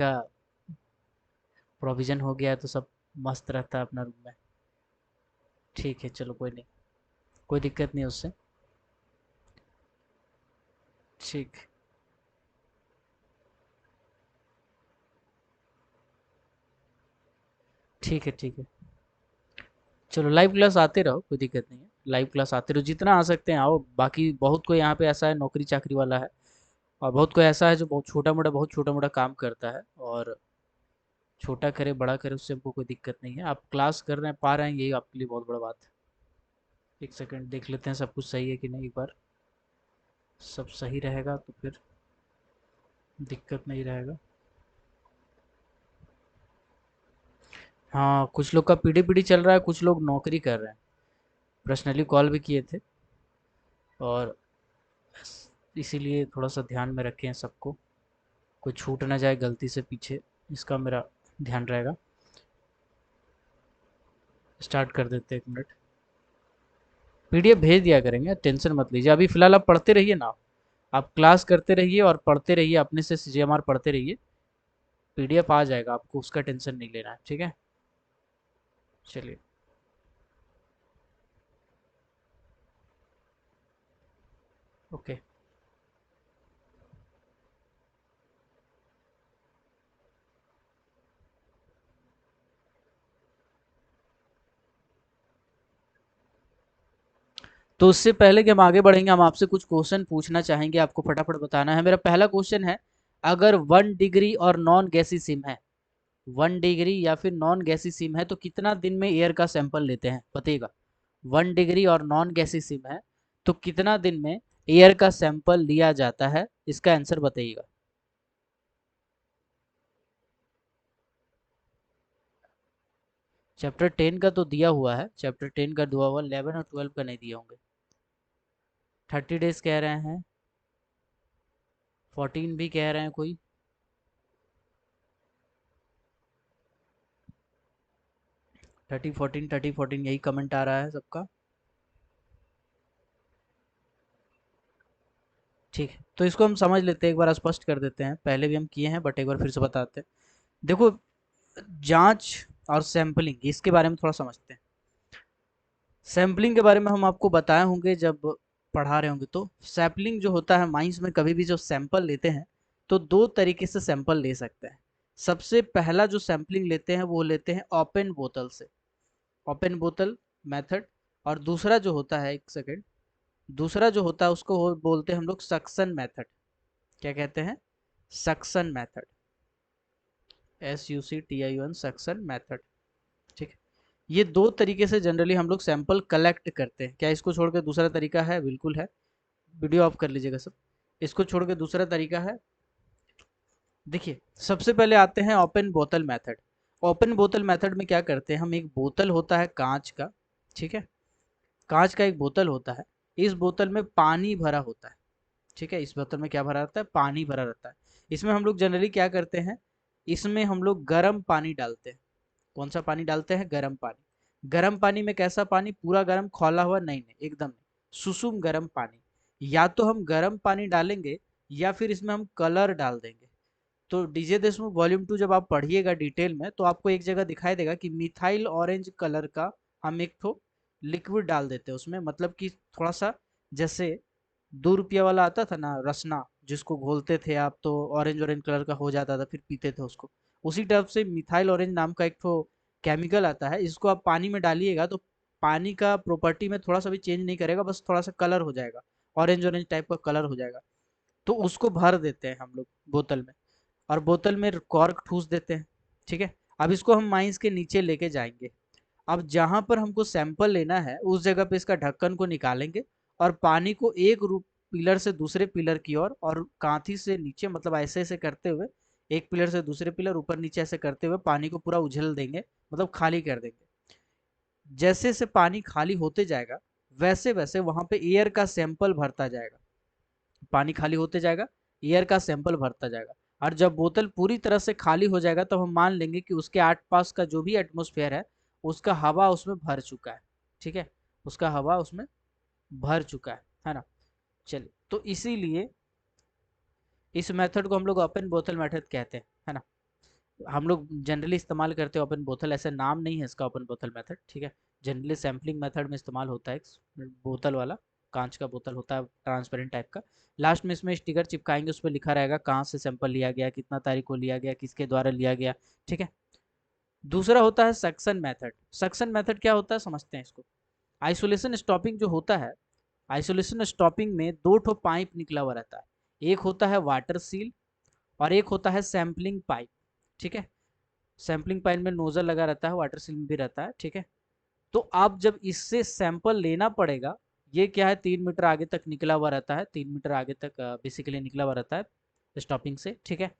का प्रोविज़न हो गया है तो सब मस्त रहता है अपना रूम में। ठीक है, चलो कोई नहीं, कोई दिक्कत नहीं उससे। ठीक, ठीक है, ठीक है। चलो लाइव क्लास आते रहो, कोई दिक्कत नहीं है। लाइव क्लास आते रहो, जितना आ सकते हैं आओ। बाकी बहुत कोई यहाँ पे ऐसा है नौकरी चाकरी वाला है, और बहुत कोई ऐसा है जो बहुत छोटा मोटा काम करता है, और छोटा करे बड़ा करे उससे हमको कोई दिक्कत नहीं है। आप क्लास कर रहे हैं, पा रहे हैं, यही आपके लिए बहुत बड़ा बात है। एक सेकंड देख लेते हैं सब कुछ सही है कि नहीं एक बार। सब सही रहेगा तो फिर दिक्कत नहीं रहेगा। हाँ, कुछ लोग का पीडी पीडी चल रहा है, कुछ लोग नौकरी कर रहे हैं। पर्सनली कॉल भी किए थे, और इसीलिए थोड़ा सा ध्यान में रखें सबको, कोई छूट ना जाए गलती से पीछे, इसका मेरा ध्यान रहेगा। स्टार्ट कर देते हैं, एक मिनट। पीडीएफ भेज दिया करेंगे, टेंशन मत लीजिए। अभी फिलहाल आप पढ़ते रहिए ना, आप क्लास करते रहिए और पढ़ते रहिए, अपने से सीजीएमआर पढ़ते रहिए। पीडीएफ आ जाएगा आपको, उसका टेंशन नहीं लेना है, ठीक है। चलिए। ओके। तो उससे पहले कि हम आगे बढ़ेंगे, हम आपसे कुछ क्वेश्चन पूछना चाहेंगे, आपको फटाफट बताना है। मेरा पहला क्वेश्चन है, अगर 1 डिग्री और नॉन गैसी सिम है, 1 डिग्री या फिर नॉन गैसी सिम है, तो कितना दिन में एयर का सैंपल लेते हैं, बताइएगा। 1 डिग्री और नॉन गैसी सिम है, तो कितना दिन में एयर का सैंपल लिया जाता है, इसका आंसर बताइएगा। चैप्टर 10 का तो दिया हुआ है, चैप्टर 10 का दिया हुआ, 11 और 12 का नहीं दिए होंगे। 30 डेज कह रहे हैं, 14 भी कह रहे हैं कोई। 30 14 यही कमेंट आ रहा है सबका। ठीक है, तो इसको हम समझ लेते हैं, एक बार स्पष्ट कर देते हैं, पहले भी हम किए हैं बट एक बार फिर से बताते हैं। देखो, जांच और सैंपलिंग, इसके बारे में थोड़ा समझते हैं। सैंपलिंग के बारे में हम आपको बताए होंगे जब पढ़ा रहे होंगे, तो सैंपलिंग जो होता है, माइंस में कभी भी जो सैंपल लेते हैं, तो दो तरीके से सैंपल ले सकते हैं। सबसे पहला जो सैंपलिंग लेते हैं वो लेते हैं ओपन बोतल से, ओपन बोतल मेथड। और दूसरा जो होता है, एक सेकेंड, दूसरा जो होता है उसको बोलते हैं हम लोग सक्शन मेथड। क्या कहते हैं? Suction method, SUCTION, suction method. ठीक है, ये दो तरीके से जनरली हम लोग सैंपल कलेक्ट करते हैं। क्या इसको छोड़ के दूसरा तरीका है? बिल्कुल है। वीडियो ऑफ कर लीजिएगा सब। इसको छोड़ के दूसरा तरीका है। देखिए, सबसे पहले आते हैं ओपन बोतल मेथड। ओपन बोतल मेथड में क्या करते हैं हम, एक बोतल होता है कांच का, ठीक है, कांच का एक बोतल होता है, इस बोतल में पानी भरा होता है। ठीक है, इस बोतल में क्या भरा रहता है? पानी भरा रहता है। इसमें हम लोग जनरली क्या करते हैं, इसमें हम लोग गर्म पानी डालते हैं। कौन सा पानी डालते हैं? गर्म पानी। गर्म पानी में कैसा पानी? पूरा गर्म खौला हुआ नहीं, नहीं एकदम नहीं, सुसुम गर्म पानी। या तो हम गर्म पानी डालेंगे, या फिर इसमें हम कलर डाल देंगे। तो डीजे देशमुख वॉल्यूम 2 जब आप पढ़िएगा डिटेल में, तो आपको एक जगह दिखाई देगा कि मिथाइल ऑरेंज कलर का हम एक ठो लिक्विड डाल देते हैं उसमें, मतलब कि थोड़ा सा, जैसे 2 रुपया वाला आता था ना रसना, जिसको घोलते थे आप तो ऑरेंज ऑरेंज कलर का हो जाता था, फिर पीते थे उसको। उसी टाइप से मिथाइल ऑरेंज नाम का एक ठो केमिकल आता है, इसको आप पानी में डालिएगा तो पानी का प्रॉपर्टी में थोड़ा सा भी चेंज नहीं करेगा, बस थोड़ा सा कलर हो जाएगा, ऑरेंज ऑरेंज टाइप का कलर हो जाएगा। तो उसको भर देते हैं हम लोग बोतल में, और बोतल में कॉर्क ठूस देते हैं। ठीक है, अब इसको हम माइंस के नीचे लेके जाएंगे। अब जहां पर हमको सैंपल लेना है उस जगह पे इसका ढक्कन को निकालेंगे, और पानी को एक रूप पिलर से दूसरे पिलर की ओर, और कांथी से नीचे, मतलब ऐसे ऐसे करते हुए, एक पिलर से दूसरे पिलर, ऊपर नीचे ऐसे करते हुए पानी को पूरा उझल देंगे, मतलब खाली कर देंगे। जैसे जैसे पानी खाली होते जाएगा, वैसे वैसे वहां पे एयर का सैंपल भरता जाएगा। पानी खाली होते जाएगा, एयर का सैंपल भरता जाएगा, और जब बोतल पूरी तरह से खाली हो जाएगा तब हम मान लेंगे कि उसके आस पास का जो भी एटमोस्फेयर है, उसका हवा उसमें भर चुका है। ठीक है, उसका हवा उसमें भर चुका है ना। चलिए, तो इसीलिए इस मेथड को हम लोग ओपन बोतल मेथड कहते हैं, है ना। हम लोग जनरली इस्तेमाल करते हैं ओपन बोतल, ऐसे नाम नहीं है इसका ओपन बोतल मेथड, ठीक है। जनरली सैम्पलिंग मेथड में इस्तेमाल होता है बोतल वाला, कांच का बोतल होता है ट्रांसपेरेंट टाइप का। लास्ट में इसमें स्टिकर चिपकाएंगे, उस पर लिखा रहेगा कहाँ से सैंपल लिया गया, कितना तारीख को लिया गया, किसके द्वारा लिया गया, ठीक है। दूसरा होता है सक्शन मेथड। सक्शन मेथड क्या होता है समझते हैं इसको। आइसोलेशन स्टॉपिंग जो होता है, आइसोलेशन स्टॉपिंग में दो ठो पाइप निकला हुआ रहता है, एक होता है वाटर सील और एक होता है सैम्पलिंग पाइप, ठीक है। सैम्पलिंग पाइप में नोजल लगा रहता है, वाटर सील में भी रहता है, ठीक है। तो आप जब इससे सैंपल लेना पड़ेगा, ये क्या है 3 मीटर आगे तक निकला हुआ रहता है, 3 मीटर आगे तक बेसिकली निकला हुआ रहता है स्टॉपिंग से, ठीक है।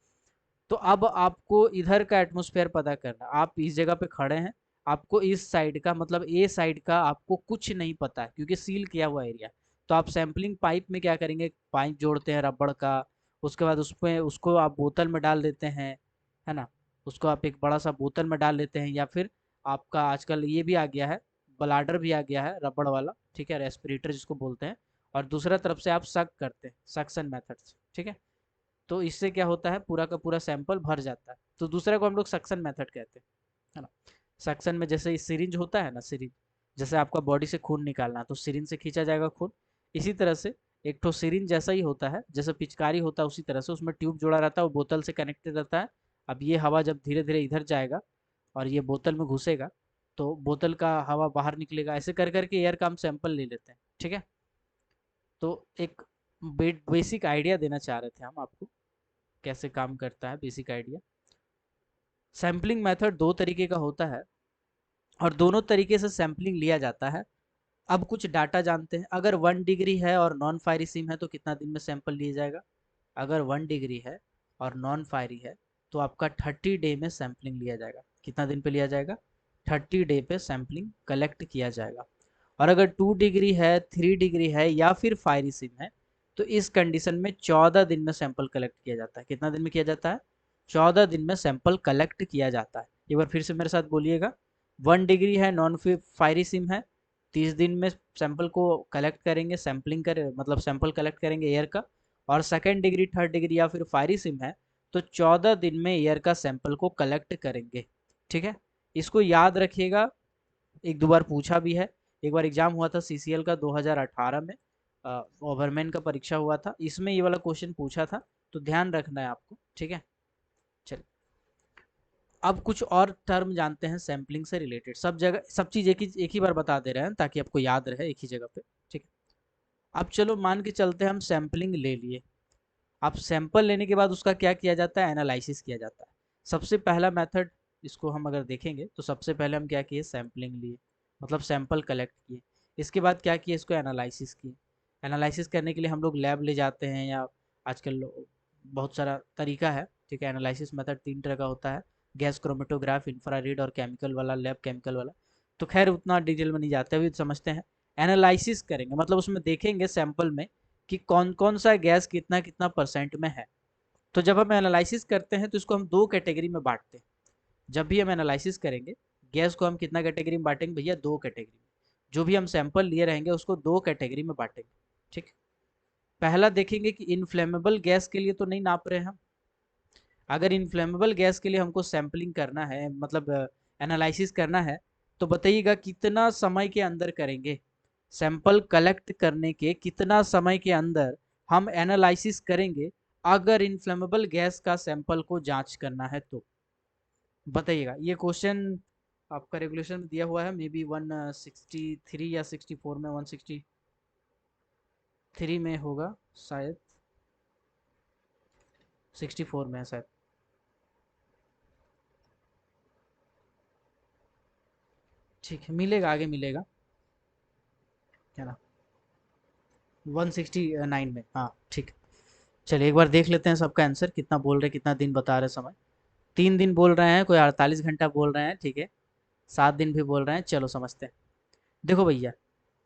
तो अब आपको इधर का एटमॉस्फेयर पता करना, आप इस जगह पे खड़े हैं, आपको इस साइड का मतलब ए साइड का आपको कुछ नहीं पता है क्योंकि सील किया हुआ एरिया। तो आप सैम्पलिंग पाइप में क्या करेंगे, पाइप जोड़ते हैं रबड़ का, उसके बाद उसमें उसको आप बोतल में डाल देते हैं, है ना। उसको आप एक बड़ा सा बोतल में डाल लेते हैं, या फिर आपका आजकल ये भी आ गया है, ब्लाडर भी आ गया है रबड़ वाला, ठीक है, रेस्पिरेटर जिसको बोलते हैं। और दूसरा तरफ से आप सक करते हैं सक्शन मेथड से, ठीक है। तो इससे क्या होता है पूरा का पूरा सैंपल भर जाता है, तो दूसरे को हम लोग सक्शन मेथड कहते हैं, है ना। सक्शन में जैसे सिरिंज होता है ना, सिरिंज, जैसे आपका बॉडी से खून निकालना है तो सिरिंज से खींचा जाएगा खून, इसी तरह से एक ठो सिरिंज जैसा ही होता है, जैसे पिचकारी होता है उसी तरह से उसमें ट्यूब जोड़ा रहता है, वो बोतल से कनेक्टेड रहता है। अब ये हवा जब धीरे धीरे इधर जाएगा और ये बोतल में घुसेगा, तो बोतल का हवा बाहर निकलेगा, ऐसे कर करके एयर का हम सैंपल ले लेते हैं, ठीक है। तो एक बेसिक आइडिया देना चाह रहे थे हम आपको, कैसे काम करता है, बेसिक आइडिया। सैम्पलिंग मेथड दो तरीके का होता है और दोनों तरीके से सैम्पलिंग लिया जाता है। अब कुछ डाटा जानते हैं, अगर 1 डिग्री है और नॉन फायरी सिम है तो कितना दिन में सैंपल लिया जाएगा। अगर 1 डिग्री है और नॉन फायरी है तो आपका 30 डे में सैम्पलिंग लिया जाएगा। कितना दिन पे लिया जाएगा, 30 डे पे सैम्पलिंग कलेक्ट किया जाएगा। और अगर 2 डिग्री है, 3 डिग्री है या फिर फायरी सिम है तो इस कंडीशन में 14 दिन में सैंपल कलेक्ट किया जाता है। कितना दिन में किया जाता है, 14 दिन में सैंपल कलेक्ट किया जाता है। एक बार फिर से मेरे साथ बोलिएगा। 1 डिग्री है, नॉन फायरी सिम है, 30 दिन में सैंपल को कलेक्ट करेंगे, सैम्पलिंग कर मतलब सैंपल कलेक्ट करेंगे एयर का। और 2nd डिग्री, 3rd डिग्री या फिर फायरी सिम है तो 14 दिन में एयर का सैंपल को कलेक्ट करेंगे, ठीक है। इसको याद रखिएगा, एक दो बार पूछा भी है। एक बार एग्जाम हुआ था सीसीएल का 2018 में, ओवरमैन का परीक्षा हुआ था, इसमें ये वाला क्वेश्चन पूछा था, तो ध्यान रखना है आपको, ठीक है। चलिए अब कुछ और टर्म जानते हैं सैम्पलिंग से रिलेटेड, सब जगह सब चीज़ एक ही बार बता दे रहे हैं ताकि आपको याद रहे एक ही जगह पे, ठीक है। अब चलो मान के चलते हैं हम सैम्पलिंग ले लिए। अब सैंपल लेने के बाद उसका क्या किया जाता है, एनालिसिस किया जाता है। सबसे पहला मेथड, इसको हम अगर देखेंगे तो सबसे पहले हम क्या किए, सैम्पलिंग लिए, मतलब सैंपल कलेक्ट किए। इसके बाद क्या किए, इसको एनालिसिस किए। एनालिसिस करने के लिए हम लोग लैब ले जाते हैं, या आजकल बहुत सारा तरीका है, ठीक है। एनालिसिस मेथड 3 तरह का होता है, गैस क्रोमेटोग्राफ, इंफ्रारेड और केमिकल वाला, लैब केमिकल वाला। तो खैर उतना डिटेल में नहीं जाते, अभी समझते हैं। एनालिसिस करेंगे मतलब उसमें देखेंगे सैंपल में कि कौन कौन सा गैस कितना कितना परसेंट में है। तो जब हम एनालिसिस करते हैं तो इसको हम दो कैटेगरी में बांटते हैं। जब भी हम एनालिसिस करेंगे गैस को हम कितना कैटेगरी में बांटेंगे भैया, दो कैटेगरी में। जो भी हम सैंपल लिए रहेंगे उसको दो कैटेगरी में बांटेंगे, ठीक। पहला देखेंगे कि इनफ्लेमेबल गैस के लिए तो नहीं नाप रहे हैं हम। अगर इनफ्लेमेबल गैस के लिए हमको सैंपलिंग करना है, मतलब एनालिसिस करना है, तो बताइएगा कितना समय के अंदर करेंगे। सैंपल कलेक्ट करने के कितना समय के अंदर हम एनालिसिस करेंगे अगर इनफ्लेमेबल गैस का सैंपल को जांच करना है तो। बताइएगा, ये क्वेश्चन आपका रेगुलेशन में दिया हुआ है, मे बी 163 या 64 में, 163 में होगा शायद, 64 में है शायद। ठीक है, मिलेगा, आगे मिलेगा, क्या ना, 169 में, हाँ ठीक। चलिए एक बार देख लेते हैं सबका आंसर कितना बोल रहे हैं, कितना दिन बता रहे हैं समय। 3 दिन बोल रहे हैं, कोई 48 घंटा बोल रहे हैं, ठीक है। 7 दिन भी बोल रहे हैं, चलो समझते हैं। देखो भैया,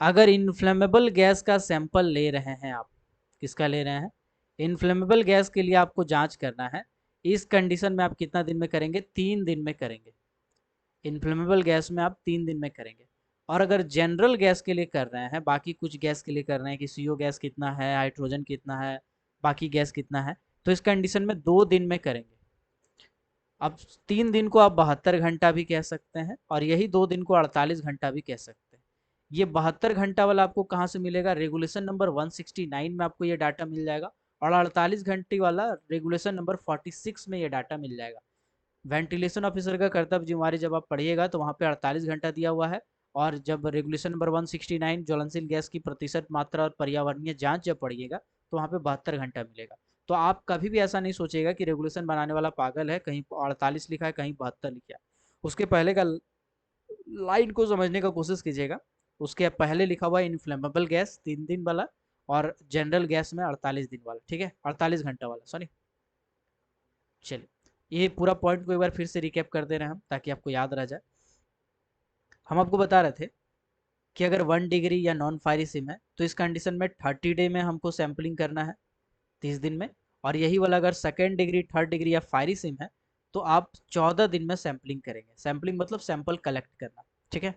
अगर इनफ्लेमेबल गैस का सैंपल ले रहे हैं आप, किसका ले रहे हैं, इनफ्लेमेबल गैस के लिए आपको जांच करना है। इस कंडीशन में आप कितना दिन में करेंगे, 3 दिन में करेंगे। इनफ्लेमेबल गैस में आप 3 दिन में करेंगे। और अगर जनरल गैस के लिए कर रहे हैं, बाकी कुछ गैस के लिए कर रहे हैं कि सीओ गैस कितना है, हाइड्रोजन कितना है, बाकी गैस कितना है, तो इस कंडीशन में 2 दिन में करेंगे। अब 3 दिन को आप 72 घंटा भी कह सकते हैं और यही 2 दिन को 48 घंटा भी कह सकते हैं। ये 72 घंटा वाला आपको कहाँ से मिलेगा? रेगुलेशन नंबर 169 में आपको ये डाटा मिल जाएगा और 48 घंटे वाला रेगुलेशन नंबर 46 में ये डाटा मिल जाएगा। वेंटिलेशन ऑफिसर का कर्तव्य जिम्मेवारी जब आप पढ़िएगा तो वहाँ पे 48 घंटा दिया हुआ है, और जब रेगुलेशन नंबर 169 ज्वलनशील गैस की प्रतिशत मात्रा और पर्यावरणीय जांच जब पढ़िएगा तो वहाँ पे 72 घंटा मिलेगा। तो आप कभी भी ऐसा नहीं सोचिएगा कि रेगुलेशन बनाने वाला पागल है, कहीं 48 लिखा है कहीं 72 लिखा है। उसके पहले का लाइन को समझने का कोशिश कीजिएगा। उसके पहले लिखा हुआ है इनफ्लेमेबल गैस 3 दिन वाला और जनरल गैस में 48 दिन वाला, ठीक है, 48 घंटा वाला, सॉरी। चलिए, ये पूरा पॉइंट को एक बार फिर से रिकैप कर दे रहे हैं हम ताकि आपको याद रह जाए। हम आपको बता रहे थे कि अगर 1 डिग्री या नॉन फायरिसिम है तो इस कंडीशन में 30 डे में हमको सैम्पलिंग करना है, 30 दिन में। और यही वाला अगर 2nd डिग्री 3rd डिग्री या फायरिसिम है तो आप 14 दिन में सैम्पलिंग करेंगे। सैम्पलिंग मतलब सैंपल कलेक्ट करना, ठीक है।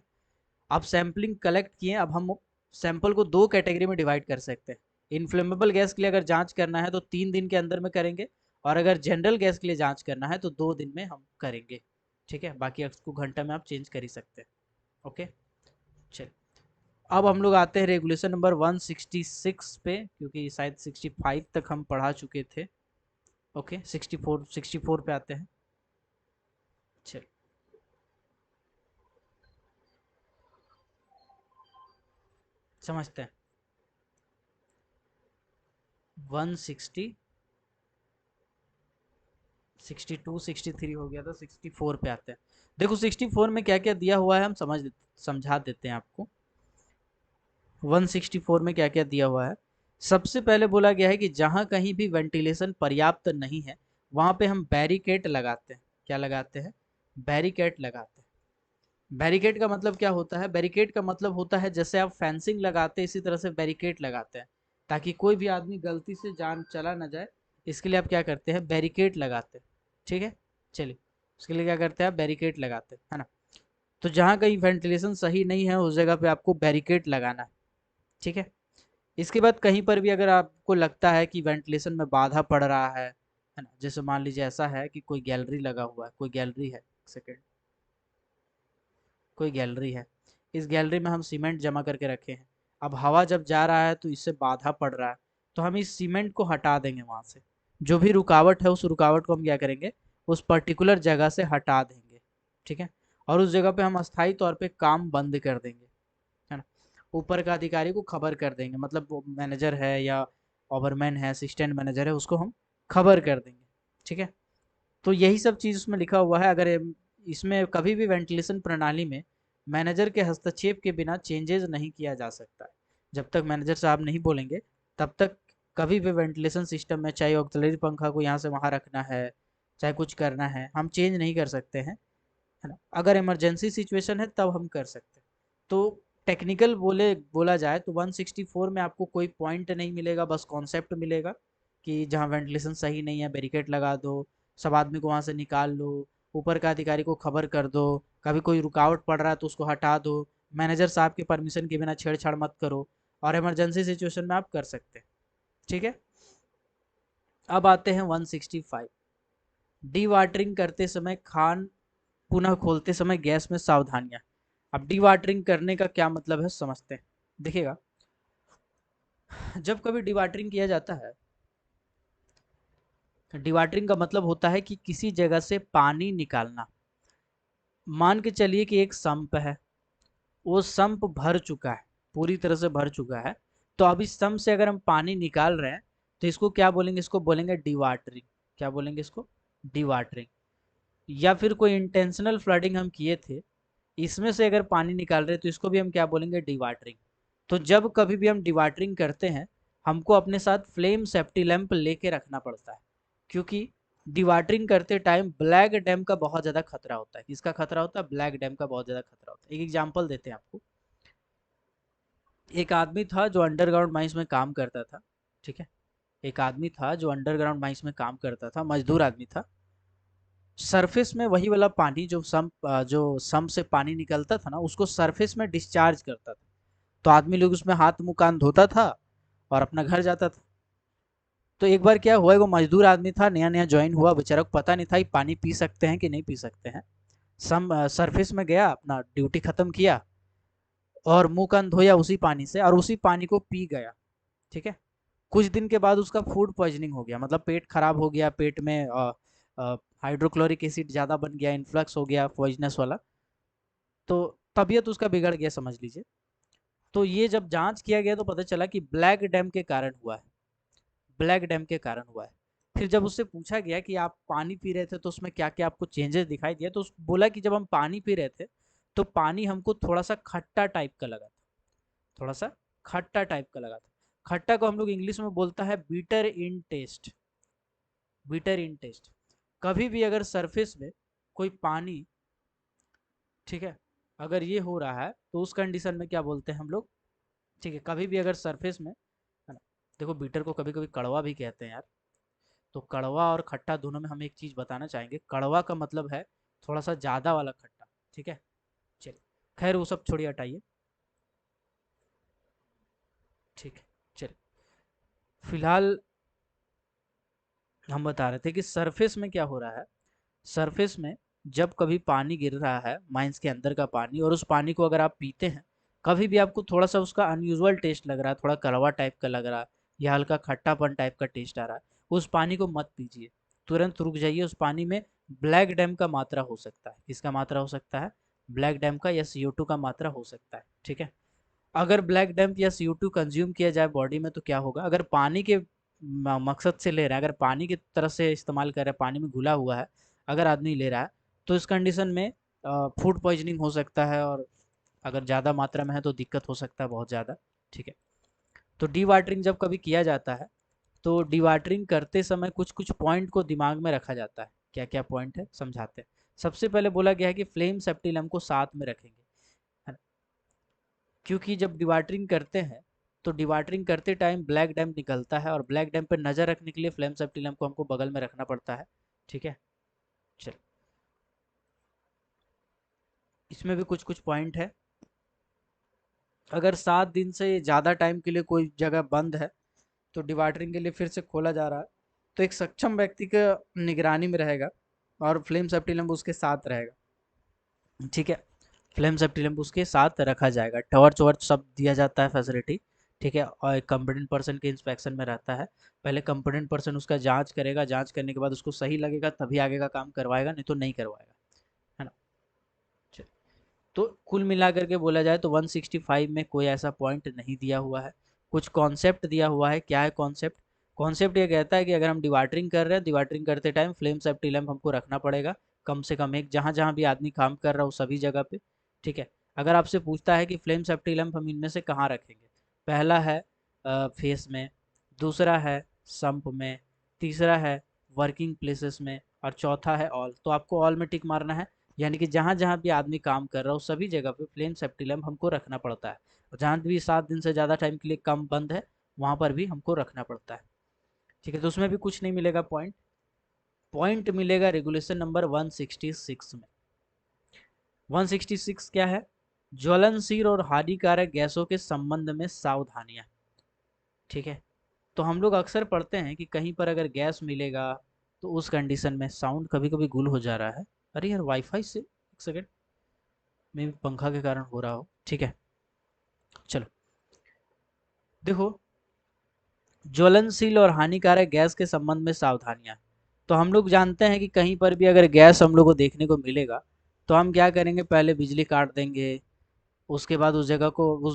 आप सैम्पलिंग कलेक्ट किए, अब हम सैंपल को 2 कैटेगरी में डिवाइड कर सकते हैं। इनफ्लेमेबल गैस के लिए अगर जांच करना है तो 3 दिन के अंदर में करेंगे, और अगर जनरल गैस के लिए जांच करना है तो 2 दिन में हम करेंगे, ठीक है। बाकी उसको घंटा में आप चेंज कर ही सकते हैं। ओके, चलिए अब हम लोग आते हैं रेगुलेशन नंबर 166 पे, क्योंकि शायद 65 तक हम पढ़ा चुके थे। ओके, 64 पे आते हैं। चलिए, समझते हैं। 160, 62, 63 हो गया था, 64 पे आते हैं। देखो 64 में क्या क्या दिया हुआ है हम समझा देते हैं आपको। 164 में क्या क्या दिया हुआ है? सबसे पहले बोला गया है कि जहां कहीं भी वेंटिलेशन पर्याप्त नहीं है वहां पे हम बैरिकेड लगाते हैं। क्या लगाते हैं? बैरिकेड लगाते हैं। बैरिकेड का मतलब क्या होता है? बैरिकेड का मतलब होता है जैसे आप फेंसिंग लगाते हैं इसी तरह से बैरिकेड लगाते हैं, ताकि कोई भी आदमी गलती से जान चला ना जाए। इसके लिए आप क्या करते हैं? बैरिकेड लगाते हैं, ठीक है। चलिए, उसके लिए क्या करते हैं? आप बैरिकेड लगाते हैं, है ना। तो जहाँ कहीं वेंटिलेशन सही नहीं है उस जगह पे आपको बैरिकेड लगाना है, ठीक है। इसके बाद कहीं पर भी अगर आपको लगता है कि वेंटिलेशन में बाधा पड़ रहा है ना, जैसे मान लीजिए ऐसा है कि कोई गैलरी लगा हुआ है, कोई गैलरी है, सेकेंड, कोई गैलरी है, इस गैलरी में हम सीमेंट जमा करके रखे हैं। अब हवा जब जा रहा है तो इससे बाधा पड़ रहा है, तो हम इस सीमेंट को हटा देंगे वहाँ से। जो भी रुकावट है उस रुकावट को हम क्या करेंगे? उस पर्टिकुलर जगह से हटा देंगे, ठीक है। और उस जगह पे हम अस्थायी तौर पे काम बंद कर देंगे, है ना। ऊपर का अधिकारी को खबर कर देंगे, मतलब वो मैनेजर है या ओवरमैन है, असिस्टेंट मैनेजर है, उसको हम खबर कर देंगे, ठीक है। तो यही सब चीज़ उसमें लिखा हुआ है। अगर इसमें कभी भी वेंटिलेशन प्रणाली में मैनेजर के हस्तक्षेप के बिना चेंजेस नहीं किया जा सकता है। जब तक मैनेजर साहब नहीं बोलेंगे तब तक कभी भी वेंटिलेशन सिस्टम में, चाहे ऑक्सिलरी पंखा को यहाँ से वहाँ रखना है, चाहे कुछ करना है, हम चेंज नहीं कर सकते हैं, है ना। अगर इमरजेंसी सिचुएशन है तब हम कर सकते हैं। तो टेक्निकल बोला जाए तो 164 में आपको कोई पॉइंट नहीं मिलेगा, बस कॉन्सेप्ट मिलेगा कि जहाँ वेंटिलेशन सही नहीं है बैरिकेड लगा दो, सब आदमी को वहाँ से निकाल लो, ऊपर का अधिकारी को खबर कर दो, कभी कोई रुकावट पड़ रहा है तो उसको हटा दो, मैनेजर साहब के परमिशन के बिना छेड़छाड़ मत करो, और इमरजेंसी सिचुएशन में आप कर सकते हैं, ठीक है। अब आते हैं 165, डी वाटरिंग करते समय खान पुनः खोलते समय गैस में सावधानियां। अब डी वाटरिंग करने का क्या मतलब है समझते हैं। देखिएगा, जब कभी डी वाटरिंग किया जाता है, डी वाटरिंग का मतलब होता है कि किसी जगह से पानी निकालना। मान के चलिए कि एक संप है, वो संप भर चुका है, पूरी तरह से भर चुका है। तो अब इस संप से अगर हम पानी निकाल रहे हैं तो इसको क्या बोलेंगे? इसको बोलेंगे डी वाटरिंग। क्या बोलेंगे इसको? D watering. या फिर कोई इंटेंशनल फ्लडिंग हम किए थे, इसमें से अगर पानी निकाल रहे हैं तो इसको भी हम क्या बोलेंगे? डिवाटरिंग। तो जब कभी भी हम डिवाटरिंग करते हैं हमको अपने साथ फ्लेम सेफ्टी लैंप लेके रखना पड़ता है, क्योंकि डिवाटरिंग करते टाइम ब्लैक डैम का बहुत ज़्यादा खतरा होता है। किसका खतरा होता है? ब्लैक डैम का बहुत ज़्यादा खतरा होता है। एक एग्जाम्पल देते हैं आपको। एक आदमी था जो अंडरग्राउंड माइंस में काम करता था, ठीक है। एक आदमी था जो अंडरग्राउंड माइंस में काम करता था, मजदूर आदमी था। सरफेस में वही वाला पानी जो सम्प से पानी निकलता था ना, उसको सरफेस में डिस्चार्ज करता था। तो आदमी लोग उसमें हाथ मुंह कान धोता था और अपना घर जाता था। तो एक बार क्या हुआ, वो मजदूर आदमी था, नया नया ज्वाइन हुआ, बेचारा को पता नहीं था कि पानी पी सकते हैं कि नहीं पी सकते हैं। सरफेस में गया, अपना ड्यूटी खत्म किया और मुंह कान धोया उसी पानी से, और उसी पानी को पी गया। ठीक है। कुछ दिन के बाद उसका फूड पॉइजनिंग हो गया, मतलब पेट खराब हो गया, पेट में हाइड्रोक्लोरिक एसिड ज़्यादा बन गया, इन्फ्लक्स हो गया पॉइजनस वाला। तो तबीयत उसका बिगड़ गया समझ लीजिए। तो ये जब जांच किया गया तो पता चला कि ब्लैक डैम के कारण हुआ है, ब्लैक डैम के कारण हुआ है। फिर जब उससे पूछा गया कि आप पानी पी रहे थे तो उसमें क्या क्या आपको चेंजेस दिखाई दिए, तो बोला कि जब हम पानी पी रहे थे तो पानी हमको थोड़ा सा खट्टा टाइप का लगा था, थोड़ा सा खट्टा टाइप का लगा था। खट्टा को हम लोग इंग्लिश में बोलता है बीटर इन टेस्ट, बीटर इन टेस्ट। कभी भी अगर सरफेस में कोई पानी, ठीक है, अगर ये हो रहा है तो उस कंडीशन में क्या बोलते हैं हम लोग, ठीक है, कभी भी अगर सरफेस में, है ना, देखो बीटर को कभी कभी कड़वा भी कहते हैं यार। तो कड़वा और खट्टा दोनों में हम एक चीज़ बताना चाहेंगे, कड़वा का मतलब है थोड़ा सा ज़्यादा वाला खट्टा। ठीक है, चलिए, खैर वो सब छोड़िए, हटाइए। ठीक है, चलिए, फिलहाल हम बता रहे थे कि सरफेस में क्या हो रहा है। सरफेस में जब कभी पानी गिर रहा है, माइंस के अंदर का पानी, और उस पानी को अगर आप पीते हैं, कभी भी आपको थोड़ा सा उसका अनयूजुअल टेस्ट लग रहा है, थोड़ा कड़वा टाइप का लग रहा है या हल्का खट्टापन टाइप का टेस्ट आ रहा है, उस पानी को मत पीजिए, तुरंत रुक जाइए। उस पानी में ब्लैक डैम का मात्रा हो सकता है। किसका मात्रा हो सकता है? ब्लैक डैम का या CO2 का मात्रा हो सकता है। ठीक है। अगर ब्लैक डैम्प या CO2 कंज्यूम किया जाए बॉडी में तो क्या होगा, अगर पानी के मकसद से ले रहा है, अगर पानी की तरह से इस्तेमाल कर रहा है, पानी में घुला हुआ है अगर आदमी ले रहा है, तो इस कंडीशन में फूड पॉइजनिंग हो सकता है, और अगर ज़्यादा मात्रा में है तो दिक्कत हो सकता है बहुत ज़्यादा। ठीक है। तो डी वाटरिंग जब कभी किया जाता है तो डी वाटरिंग करते समय कुछ कुछ पॉइंट को दिमाग में रखा जाता है। क्या क्या पॉइंट है समझाते हैं। सबसे पहले बोला गया है कि फ्लेम सेप्टिलम को साथ में रखेंगे, है ना? क्योंकि जब डिवाटरिंग करते हैं तो डिवाटरिंग करते टाइम ब्लैक डैम्प निकलता है, और ब्लैक डैम्प पर नज़र रखने के लिए फ्लेम सेफ्टी लैम्प को हमको बगल में रखना पड़ता है। ठीक है। चल, इसमें भी कुछ कुछ पॉइंट है। अगर 7 दिन से ज़्यादा टाइम के लिए कोई जगह बंद है तो डिवाटरिंग के लिए फिर से खोला जा रहा है, तो एक सक्षम व्यक्ति के निगरानी में रहेगा और फ्लेम सेफ्टी लैम्प उसके साथ रहेगा। ठीक है। फ्लेम सेफ्टी लैंप उसके साथ रखा जाएगा, टॉर्च वॉर्च सब दिया जाता है फैसिलिटी। ठीक है। और एक कंपिटेंट पर्सन के इंस्पेक्शन में रहता है। पहले कंपिटेंट पर्सन उसका जांच करेगा, जांच करने के बाद उसको सही लगेगा तभी आगे का काम करवाएगा, नहीं तो नहीं करवाएगा, है ना। चलिए, तो कुल मिला करके बोला जाए तो 165 में कोई ऐसा पॉइंट नहीं दिया हुआ है। कुछ कॉन्सेप्ट दिया हुआ है। क्या है कॉन्सेप्ट? कॉन्सेप्ट ये कहता है कि अगर हम डिवाटरिंग कर रहे हैं, डिवाटरिंग करते टाइम फ्लेम सेफ्टी लैंप हमको रखना पड़ेगा, कम से कम एक, जहाँ जहाँ भी आदमी काम कर रहा हो सभी जगह पे। ठीक है। अगर आपसे पूछता है कि फ्लेम सेफ्टी लैंप हम इनमें से कहाँ रखेंगे, पहला है फेस में, दूसरा है संप में, तीसरा है वर्किंग प्लेसेस में, और चौथा है ऑल। तो आपको ऑल में टिक मारना है, यानी कि जहाँ जहाँ भी आदमी काम कर रहा हो सभी जगह पे फ्लेम सेफ्टी लैंप हमको रखना पड़ता है। और जहाँ भी 7 दिन से ज़्यादा टाइम के लिए कम बंद है वहाँ पर भी हमको रखना पड़ता है। ठीक है। तो उसमें भी कुछ नहीं मिलेगा पॉइंट। पॉइंट मिलेगा रेगुलेशन नंबर 166 में। 166 क्या है? ज्वलनशील और हानिकारक गैसों के संबंध में सावधानियां। ठीक है। तो हम लोग अक्सर पढ़ते हैं कि कहीं पर अगर गैस मिलेगा तो उस कंडीशन में, साउंड कभी कभी गुल हो जा रहा है, अरे यार वाईफाई से, एक सेकेंड, में पंखा के कारण हो रहा हो। ठीक है। चलो, देखो, ज्वलनशील और हानिकारक गैस के संबंध में सावधानियां। तो हम लोग जानते हैं कि कहीं पर भी अगर गैस हम लोग को देखने को मिलेगा तो हम क्या करेंगे, पहले बिजली काट देंगे, उसके बाद उस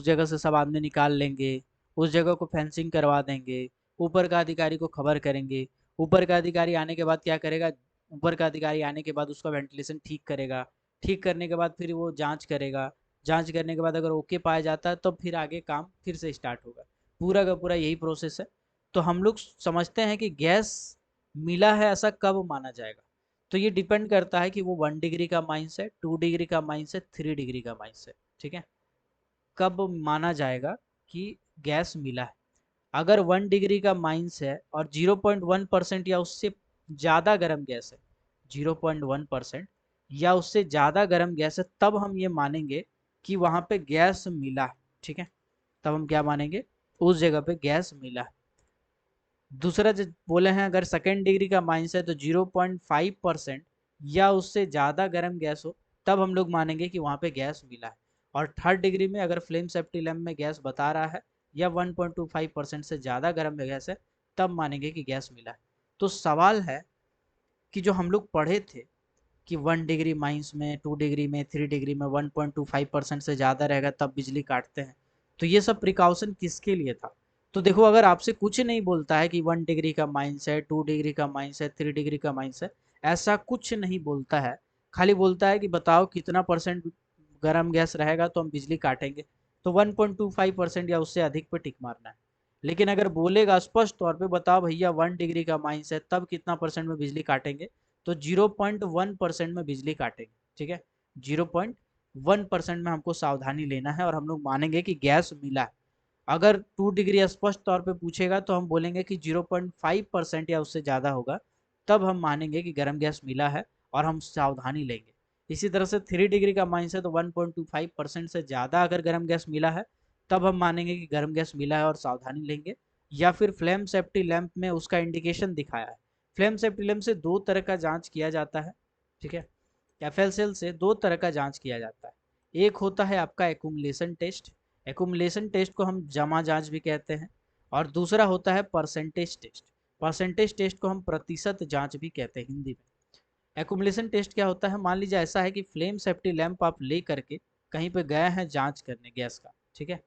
जगह से सब आदमी निकाल लेंगे, उस जगह को फेंसिंग करवा देंगे, ऊपर का अधिकारी को खबर करेंगे। ऊपर का अधिकारी आने के बाद क्या करेगा, ऊपर का अधिकारी आने के बाद उसका वेंटिलेशन ठीक करेगा, ठीक करने के बाद फिर वो जांच करेगा, जांच करने के बाद अगर ओके पाया जाता है तो फिर आगे काम फिर से स्टार्ट होगा। पूरा का पूरा यही प्रोसेस है। तो हम लोग समझते हैं कि गैस मिला है ऐसा कब माना जाएगा, तो ये डिपेंड करता है कि वो 1 डिग्री का माइनस है, 2 डिग्री का माइनस है, 3 डिग्री का माइनस है। ठीक है। कब माना जाएगा कि गैस मिला है? अगर 1 डिग्री का माइनस है और 0.1% या उससे ज़्यादा गर्म गैस है, 0.1% या उससे ज़्यादा गर्म गैस है, तब हम ये मानेंगे कि वहाँ पे गैस मिला है। ठीक है। तब हम क्या मानेंगे, उस जगह पे गैस मिला है। दूसरा जो बोले हैं, अगर सेकेंड डिग्री का माइनस है तो 0.5% या उससे ज़्यादा गर्म गैस हो तब हम लोग मानेंगे कि वहाँ पे गैस मिला है। और थर्ड डिग्री में अगर फ्लेम सेफ्टी लैम्प में गैस बता रहा है या 1.25% से ज़्यादा गर्म गैस है तब मानेंगे कि गैस मिला है। तो सवाल है कि जो हम लोग पढ़े थे कि 1 डिग्री माइनस में, 2 डिग्री में, 3 डिग्री में 1.25% से ज़्यादा रहेगा तब बिजली काटते हैं, तो ये सब प्रिकॉशन किसके लिए था? तो देखो, अगर आपसे कुछ नहीं बोलता है कि 1 डिग्री का माइनस है, 2 डिग्री का माइनस है, 3 डिग्री का माइनस है, ऐसा कुछ नहीं बोलता है, खाली बोलता है कि बताओ कितना परसेंट गर्म गैस रहेगा तो हम बिजली काटेंगे, तो 1.25% या उससे अधिक पे टिक मारना है। लेकिन अगर बोलेगा स्पष्ट तौर पे बताओ भैया 1 डिग्री का माइनस है तब कितना परसेंट में बिजली काटेंगे, तो 0.1% में बिजली काटेंगे। ठीक है, 0.1% में हमको सावधानी लेना है और हम लोग मानेंगे कि गैस मिला है। अगर 2 डिग्री स्पष्ट तौर पे पूछेगा तो हम बोलेंगे कि 0.5% या उससे ज़्यादा होगा, तब हम मानेंगे कि गर्म गैस मिला है और हम सावधानी लेंगे। इसी तरह से 3 डिग्री का माइनस है तो 1.25% से ज़्यादा अगर गर्म गैस मिला है तब हम मानेंगे कि गर्म गैस मिला है और सावधानी लेंगे। या फिर फ्लेम सेफ्टी लैंप में उसका इंडिकेशन दिखाया है। फ्लेम सेफ्टी लैंप से दो तरह का जांच किया जाता है। ठीक है, एफएलसेल से दो तरह का जांच किया जाता है। एक होता है आपका एकुमुलेशन टेस्ट, एकुमुलेशन टेस्ट को हम जमा जांच भी कहते हैं, और दूसरा होता है परसेंटेज टेस्ट। परसेंटेज टेस्ट को हम प्रतिशत जांच भी कहते हैं हिंदी में। एकुमुलेशन टेस्ट क्या होता है? मान लीजिए ऐसा है कि फ्लेम सेफ्टी लैंप आप ले करके कहीं पे गए हैं जांच करने गैस का, ठीक है,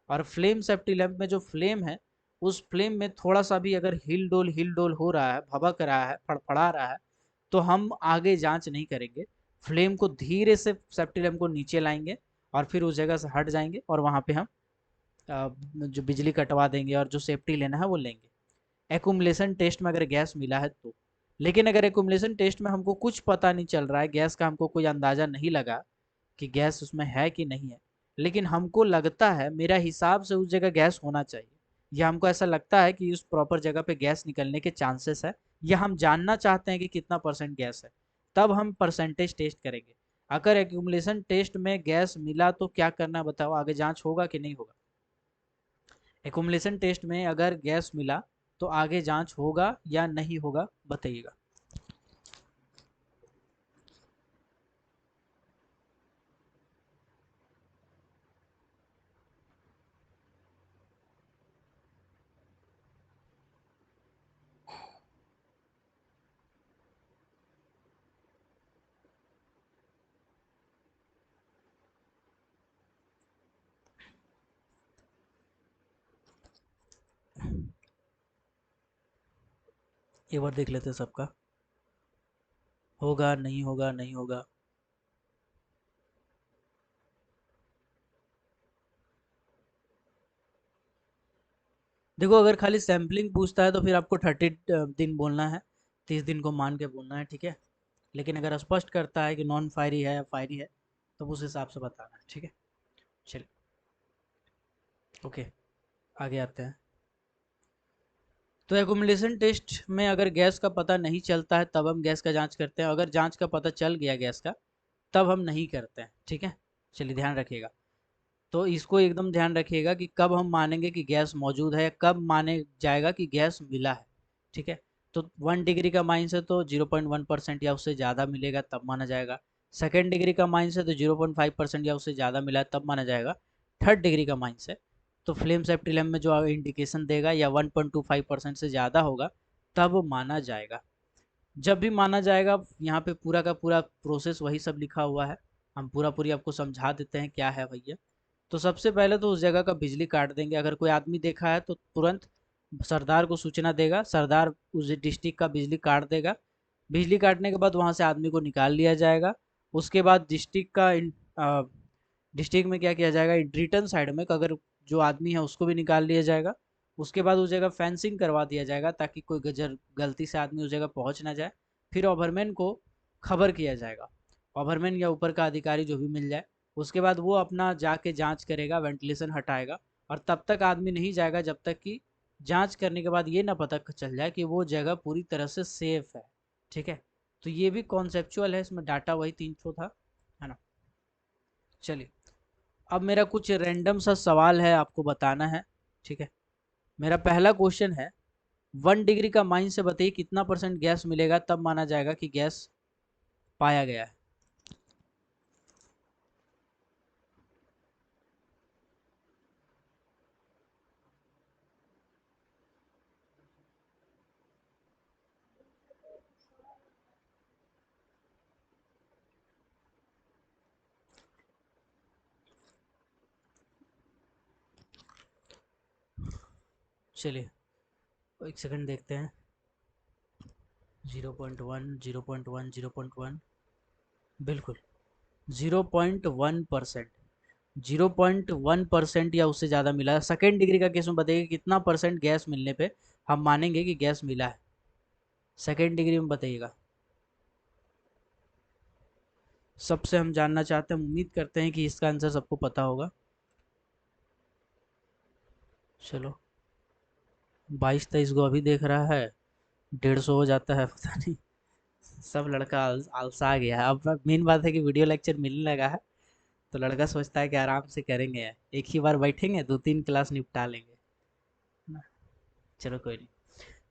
और फ्लेम सेफ्टी लैंप में जो फ्लेम है उस फ्लेम में थोड़ा सा भी अगर हिल डोल हो रहा है, भभक रहा है, फड़फड़ा रहा है, तो हम आगे जांच नहीं करेंगे। फ्लेम को धीरे से सेफ्टी लैंप को नीचे लाएंगे और फिर उस जगह से हट जाएंगे और वहां पे हम जो बिजली कटवा देंगे और जो सेफ्टी लेना है वो लेंगे। एकुमुलेशन टेस्ट में अगर गैस मिला है तो। लेकिन अगर एकुमुलेशन टेस्ट में हमको कुछ पता नहीं चल रहा है, गैस का हमको कोई अंदाजा नहीं लगा कि गैस उसमें है कि नहीं है, लेकिन हमको लगता है, मेरा हिसाब से उस जगह गैस होना चाहिए, या हमको ऐसा लगता है कि उस प्रॉपर जगह पे गैस निकलने के चांसेस है, या हम जानना चाहते हैं कि कितना परसेंट गैस है, तब हम परसेंटेज टेस्ट करेंगे। अगर एक्यूमुलेशन टेस्ट में गैस मिला तो क्या करना बताओ, आगे जांच होगा कि नहीं होगा? एक्यूमुलेशन टेस्ट में अगर गैस मिला तो आगे जांच होगा या नहीं होगा, बताइएगा। एक बार देख लेते हैं सबका, होगा नहीं होगा, नहीं होगा। देखो, अगर खाली सैम्पलिंग पूछता है तो फिर आपको 30 दिन बोलना है, 30 दिन को मान के बोलना है, ठीक है। लेकिन अगर स्पष्ट करता है कि नॉन फायरी है या फायरी है तो उस हिसाब से बताना है, ठीक है। चलिए, ओके, आगे आते हैं। तो एकुमुलेशन टेस्ट में अगर गैस का पता नहीं चलता है तब हम गैस का जांच करते हैं, अगर जांच का पता चल गया गैस का तब हम नहीं करते हैं, ठीक है। चलिए, ध्यान रखिएगा। तो इसको एकदम ध्यान रखिएगा कि कब हम मानेंगे कि गैस मौजूद है, कब माने जाएगा कि गैस मिला है, ठीक है। तो 1 डिग्री का माइनस है तो 0.1% या उससे ज़्यादा मिलेगा तब माना जाएगा। सेकेंड डिग्री का माइनस है तो 0.5% या उससे ज़्यादा मिला है तब माना जाएगा। थर्ड डिग्री का माइनस है तो फ्लेम सेफ्टी लैम्प में जो इंडिकेशन देगा या 1.25% से ज़्यादा होगा तब माना जाएगा। जब भी माना जाएगा, यहाँ पे पूरा का पूरा प्रोसेस वही सब लिखा हुआ है, हम पूरा पूरी आपको समझा देते हैं क्या है भैया। तो सबसे पहले तो उस जगह का बिजली काट देंगे, अगर कोई आदमी देखा है तो तुरंत सरदार को सूचना देगा, सरदार उस डिस्ट्रिक्ट का बिजली काट देगा। बिजली काटने के बाद वहाँ से आदमी को निकाल लिया जाएगा। उसके बाद डिस्ट्रिक्ट में क्या किया जाएगा, रिटर्न साइड में अगर जो आदमी है उसको भी निकाल लिया जाएगा। उसके बाद उस जगह फेंसिंग करवा दिया जाएगा ताकि कोई गजर गलती से आदमी उस जगह पहुंच ना जाए। फिर ओवरमैन को खबर किया जाएगा, ओवरमैन या ऊपर का अधिकारी जो भी मिल जाए। उसके बाद वो अपना जाके जांच करेगा, वेंटिलेशन हटाएगा, और तब तक आदमी नहीं जाएगा जब तक कि जांच करने के बाद ये ना पता चल जाए कि वो जगह पूरी तरह से सेफ है, ठीक है। तो ये भी कॉन्सेप्चुअल है, इसमें डाटा वही 300 था, है ना। चलिए, अब मेरा कुछ रैंडम सा सवाल है आपको बताना है, ठीक है। मेरा पहला क्वेश्चन है 1 डिग्री का माइनस से बताइए कितना % गैस मिलेगा, तब माना जाएगा कि गैस पाया गया है। चलिए एक सेकंड देखते हैं। 0.1 0.1 0.1, बिल्कुल 0.1%। 0.1% या उससे ज़्यादा मिला है। सेकेंड डिग्री का केस में बताइए कितना % गैस मिलने पे हम मानेंगे कि गैस मिला है। सेकेंड डिग्री में बताइएगा। सबसे हम जानना चाहते हैं, उम्मीद करते हैं कि इसका आंसर सबको पता होगा। चलो 22-23 को अभी देख रहा है, 150 हो जाता है, पता नहीं। सब लड़का आलसा गया है। अब मेन बात है कि वीडियो लेक्चर मिलने लगा है, तो लड़का सोचता है कि आराम से करेंगे यार, एक ही बार बैठेंगे 2-3 क्लास निपटा लेंगे ना। चलो कोई नहीं।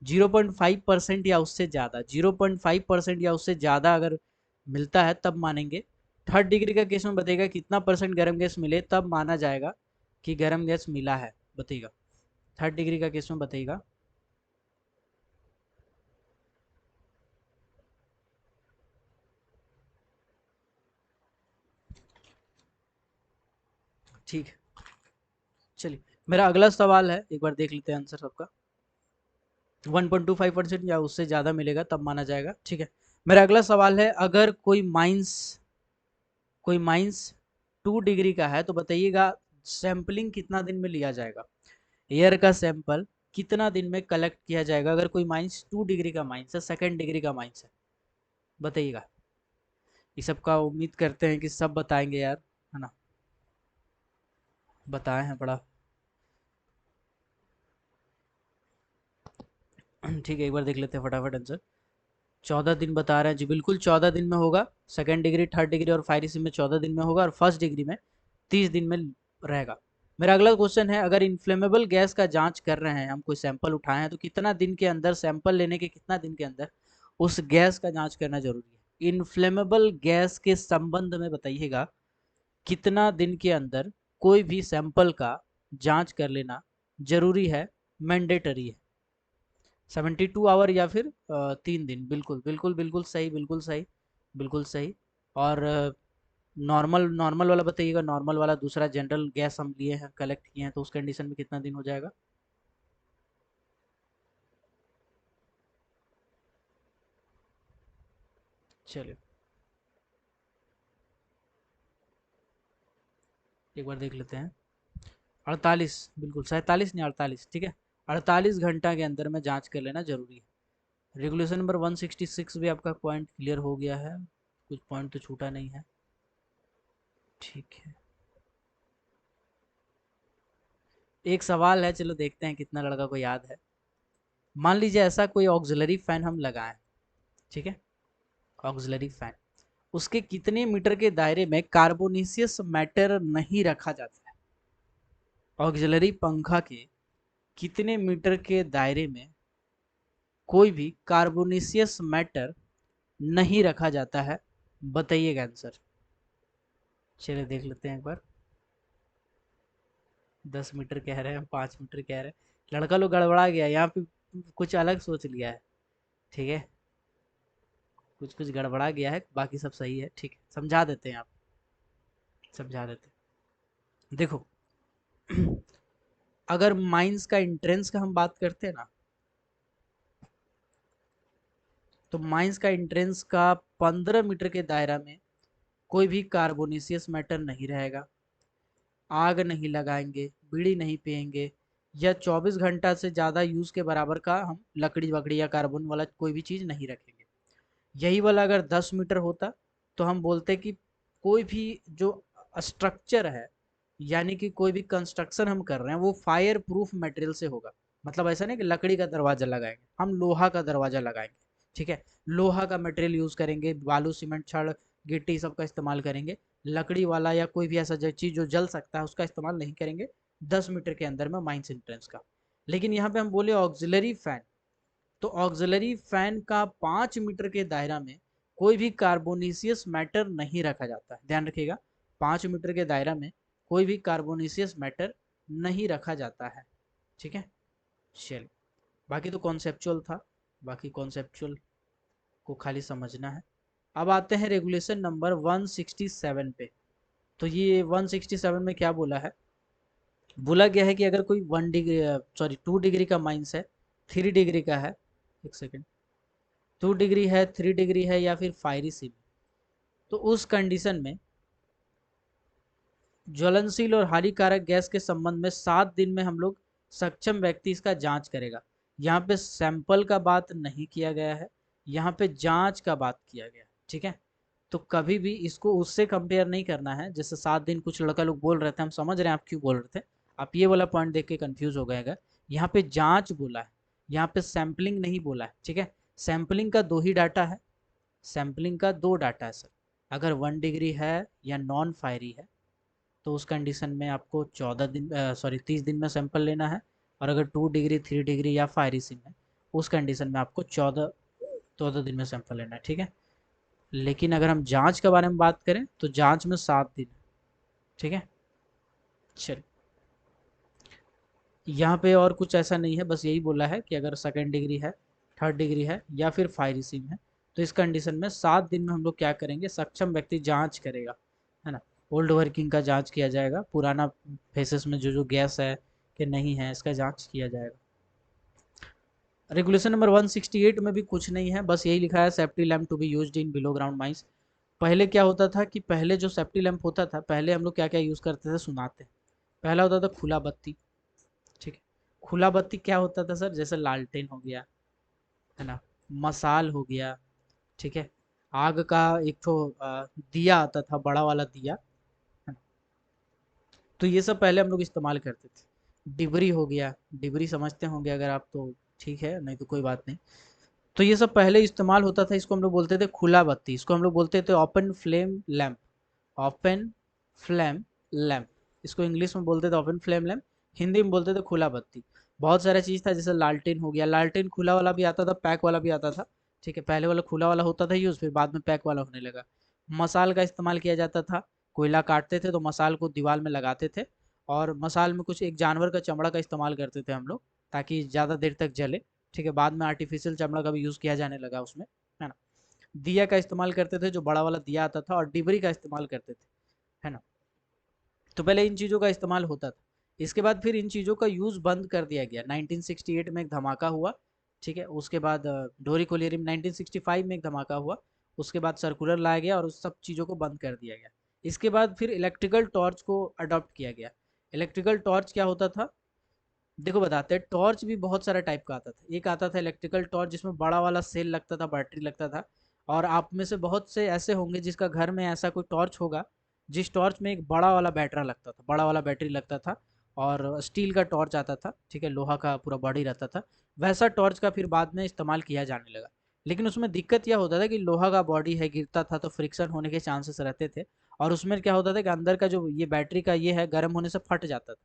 0.5% या उससे ज़्यादा, 0.5% या उससे ज़्यादा अगर मिलता है तब मानेंगे। थर्ड डिग्री का केस में बताइएगा कितना % गर्म गैस मिले तब माना जाएगा कि गर्म गैस मिला है, बताइएगा। थर्ड डिग्री का केस में बताइएगा। ठीक है, चलिए मेरा अगला सवाल है, एक बार देख लेते हैं आंसर सबका। 1.25% या उससे ज़्यादा मिलेगा तब माना जाएगा, ठीक है। मेरा अगला सवाल है, अगर कोई माइंस 2 डिग्री का है तो बताइएगा सैंपलिंग कितना दिन में लिया जाएगा। एयर का सैंपल कितना दिन में कलेक्ट किया जाएगा अगर कोई माइंस 2 डिग्री का माइंस है, सेकेंड डिग्री का माइंस है, बताइएगा। ये सब का उम्मीद करते हैं कि सब बताएंगे यार, है ना। बताए हैं बड़ा। ठीक है, एक बार देख लेते हैं फटाफट आंसर। 14 दिन बता रहे हैं जी, बिल्कुल 14 दिन में होगा। सेकेंड डिग्री, थर्ड डिग्री और फायरिसी में 14 दिन में होगा, और फर्स्ट डिग्री में 30 दिन में रहेगा। मेरा अगला क्वेश्चन है, अगर इन्फ्लेमेबल गैस का जांच कर रहे हैं, हम कोई सैंपल उठाए हैं, तो कितना दिन के अंदर, सैंपल लेने के कितना दिन के अंदर उस गैस का जांच करना जरूरी है। इन्फ्लेमेबल गैस के संबंध में बताइएगा कितना दिन के अंदर कोई भी सैंपल का जांच कर लेना जरूरी है, मैंडेटरी है। 72 आवर या फिर 3 दिन, बिल्कुल बिल्कुल बिल्कुल सही, बिल्कुल सही, बिल्कुल सही। और नॉर्मल नॉर्मल वाला बताइएगा, नॉर्मल वाला दूसरा जनरल गैस हम लिए हैं, कलेक्ट किए हैं, तो उस कंडीशन में कितना दिन हो जाएगा। चलिए एक बार देख लेते हैं। 48, बिल्कुल 47 नहीं 48, ठीक है। 48 घंटा के अंदर में जांच कर लेना जरूरी है। रेगुलेशन नंबर 166 भी आपका पॉइंट क्लियर हो गया है, कुछ पॉइंट तो छूटा नहीं है, ठीक है। एक सवाल है, चलो देखते हैं कितना लड़का को याद है। मान लीजिए ऐसा कोई ऑक्सिलरी फैन हम लगाएं, ठीक है। ऑक्सिलरी फैन, उसके कितने मीटर के दायरे में कार्बोनेसियस मैटर नहीं रखा जाता है। ऑक्सिलरी पंखा के कितने मीटर के दायरे में कोई भी कार्बोनेसियस मैटर नहीं रखा जाता है, बताइएगा आंसर। चलिए देख लेते हैं एक बार। 10 मीटर कह रहे हैं, 5 मीटर कह रहे हैं, लड़का लोग गड़बड़ा गया यहाँ पे, कुछ अलग सोच लिया है, ठीक है। कुछ कुछ गड़बड़ा गया है, बाकी सब सही है, ठीक है, समझा देते हैं आप, समझा देते हैं। देखो अगर माइंस का एंट्रेंस का हम बात करते हैं ना, तो माइंस का एंट्रेंस का 15 मीटर के दायरा में कोई भी कार्बोनेसियस मैटर नहीं रहेगा। आग नहीं लगाएंगे, बीड़ी नहीं पियेंगे, या 24 घंटा से ज़्यादा यूज़ के बराबर का हम लकड़ी वकड़ी या कार्बन वाला कोई भी चीज़ नहीं रखेंगे। यही वाला अगर 10 मीटर होता तो हम बोलते कि कोई भी जो स्ट्रक्चर है, यानी कि कोई भी कंस्ट्रक्शन हम कर रहे हैं वो फायर प्रूफ मटेरियल से होगा। मतलब ऐसा नहीं कि लकड़ी का दरवाजा लगाएंगे, हम लोहा का दरवाजा लगाएंगे, ठीक है। लोहा का मटेरियल यूज करेंगे, बालू सीमेंट छड़ गिट्टी सबका इस्तेमाल करेंगे। लकड़ी वाला या कोई भी ऐसा चीज जो जल सकता है उसका इस्तेमाल नहीं करेंगे 10 मीटर के अंदर में माइंस एंट्रेंस का। लेकिन यहाँ पे हम बोले ऑक्सिलरी फैन, तो ऑक्सिलरी फैन का 5 मीटर के दायरा में कोई भी कार्बोनेशियस मैटर नहीं रखा जाता है, ध्यान रखिएगा। 5 मीटर के दायरा में कोई भी कार्बोनेशियस मैटर नहीं रखा जाता है, ठीक है। चलिए, बाकी तो कॉन्सेप्चुअल था, बाकी कॉन्सेप्चुअल को खाली समझना है। अब आते हैं रेगुलेशन नंबर 167 पे। तो ये 167 में क्या बोला है, बोला गया है कि अगर कोई 1 डिग्री, सॉरी 2 डिग्री का माइनस है, 3 डिग्री का है, एक सेकेंड, 2 डिग्री है, 3 डिग्री है, या फिर फायरी सिम, तो उस कंडीशन में ज्वलनशील और हानिकारक गैस के संबंध में 7 दिन में हम लोग सक्षम व्यक्ति इसका जांच करेगा। यहाँ पे सैंपल का बात नहीं किया गया है, यहाँ पे जांच का बात किया गया है, ठीक है। तो कभी भी इसको उससे कंपेयर नहीं करना है। जैसे 7 दिन कुछ लड़का लोग बोल रहे थे, हम समझ रहे हैं आप क्यों बोल रहे थे, आप ये वाला पॉइंट देख के कंफ्यूज हो गए। यहाँ पे जांच बोला है, यहाँ पे सैम्पलिंग नहीं बोला है, ठीक है। सैम्पलिंग का 2 ही डाटा है, सैम्पलिंग का 2 डाटा है सर। अगर 1 डिग्री है या नॉन फायरी है तो उस कंडीशन में आपको 14 दिन, सॉरी 30 दिन में सैंपल लेना है। और अगर 2 डिग्री, 3 डिग्री या फायरी सिम है, उस कंडीशन में आपको 14 दिन में सैंपल लेना है, ठीक है। लेकिन अगर हम जांच के बारे में बात करें तो जांच में 7 दिन, ठीक है। चलिए, यहाँ पे और कुछ ऐसा नहीं है, बस यही बोला है कि अगर 2nd डिग्री है, 3rd डिग्री है या फिर फायरी सिम है, तो इस कंडीशन में 7 दिन में हम लोग क्या करेंगे, सक्षम व्यक्ति जांच करेगा, है ना। ओल्ड वर्किंग का जांच किया जाएगा, पुराना फेसेस में जो जो गैस है कि नहीं है, इसका जांच किया जाएगा। रेगुलेशन नंबर 168 में भी कुछ नहीं है, बस यही लिखा है safety lamp to be used in below ground mines. पहले क्या होता था कि पहले जो सेफ्टी लैम्प होता था, पहले हम लोग क्या क्या यूज़ करते थे, सुनाते। पहला होता था खुला बत्ती, ठीक है। खुला बत्ती क्या होता था सर, जैसे लालटेन हो गया, है ना, मसाल हो गया, ठीक है। आग का एक तो दिया आता था, बड़ा वाला दिया, है ना? तो ये सब पहले हम लोग इस्तेमाल करते थे। डिबरी हो गया, डिबरी समझते होंगे अगर आप, तो ठीक है, नहीं तो कोई बात नहीं। तो ये सब पहले इस्तेमाल होता था, इसको हम लोग बोलते थे खुला बत्ती, इसको हम लोग बोलते थे open flame lamp, open flame lamp. इसको इंग्लिश में बोलते थे ओपन फ्लेम लैम्प, हिंदी में बोलते थे खुला बत्ती। बहुत सारा चीज़ था, जैसे लालटेन हो गया, लालटेन खुला वाला भी आता था, पैक वाला भी आता था, ठीक है। पहले वाला खुला वाला होता था यूज़, फिर बाद में पैक वाला होने लगा। मसाल का इस्तेमाल किया जाता था, कोयला काटते थे तो मसाल को दीवार में लगाते थे, और मसाल में कुछ एक जानवर का चमड़ा का इस्तेमाल करते थे हम लोग, ताकि ज़्यादा देर तक जले, ठीक है। बाद में आर्टिफिशियल चमड़ा का भी यूज़ किया जाने लगा उसमें, है ना। दिया का इस्तेमाल करते थे, जो बड़ा वाला दिया आता था, और डिबरी का इस्तेमाल करते थे, है ना। तो पहले इन चीज़ों का इस्तेमाल होता था। इसके बाद फिर इन चीज़ों का यूज़ बंद कर दिया गया, 1968 में एक धमाका हुआ, ठीक है। उसके बाद डोरी कोलेरियम 1965 में एक धमाका हुआ, उसके बाद सर्कुलर लाया गया और उस सब चीज़ों को बंद कर दिया गया। इसके बाद फिर इलेक्ट्रिकल टॉर्च को अडॉप्ट किया गया। इलेक्ट्रिकल टॉर्च क्या होता था, देखो बताते हैं। टॉर्च भी बहुत सारा टाइप का आता था। एक आता था इलेक्ट्रिकल टॉर्च जिसमें बड़ा वाला सेल लगता था, बैटरी लगता था। और आप में से बहुत से ऐसे होंगे जिसका घर में ऐसा कोई टॉर्च होगा जिस टॉर्च में एक बड़ा वाला बैटरा लगता था, बड़ा वाला बैटरी लगता था, और स्टील का टॉर्च आता था, ठीक है, लोहा का पूरा बॉडी रहता था। वैसा टॉर्च का फिर बाद में इस्तेमाल किया जाने लगा। लेकिन उसमें दिक्कत यह होता था कि लोहा का बॉडी है, गिरता था तो फ्रिक्शन होने के चांसेस रहते थे। और उसमें क्या होता था कि अंदर का जो ये बैटरी का ये है, गर्म होने से फट जाता था।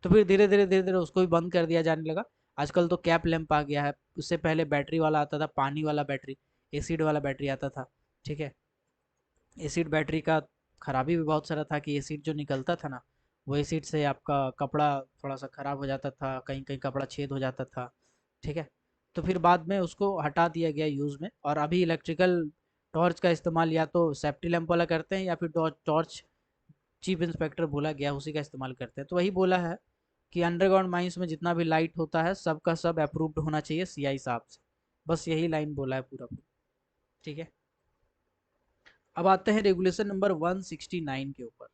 तो फिर धीरे धीरे उसको भी बंद कर दिया जाने लगा। आजकल तो कैप लैंप आ गया है। उससे पहले बैटरी वाला आता था, पानी वाला बैटरी, एसिड वाला बैटरी आता था, ठीक है। एसिड बैटरी का खराबी भी बहुत सारा था कि एसिड जो निकलता था ना, वो एसिड से आपका कपड़ा थोड़ा सा खराब हो जाता था, कहीं कहीं कपड़ा छेद हो जाता था, ठीक है। तो फिर बाद में उसको हटा दिया गया यूज़ में, और अभी इलेक्ट्रिकल टॉर्च का इस्तेमाल या तो सेफ्टी लैंप वाला करते हैं, या फिर टॉर्च चीफ इंस्पेक्टर बोला गया उसी का इस्तेमाल करते हैं। तो वही बोला है कि अंडरग्राउंड माइंस में जितना भी लाइट होता है सबका सब अप्रूव्ड होना चाहिए सीआई साहब से। बस यही लाइन बोला है पूरा पूरा, ठीक है। अब आते हैं रेगुलेशन नंबर 169 के ऊपर।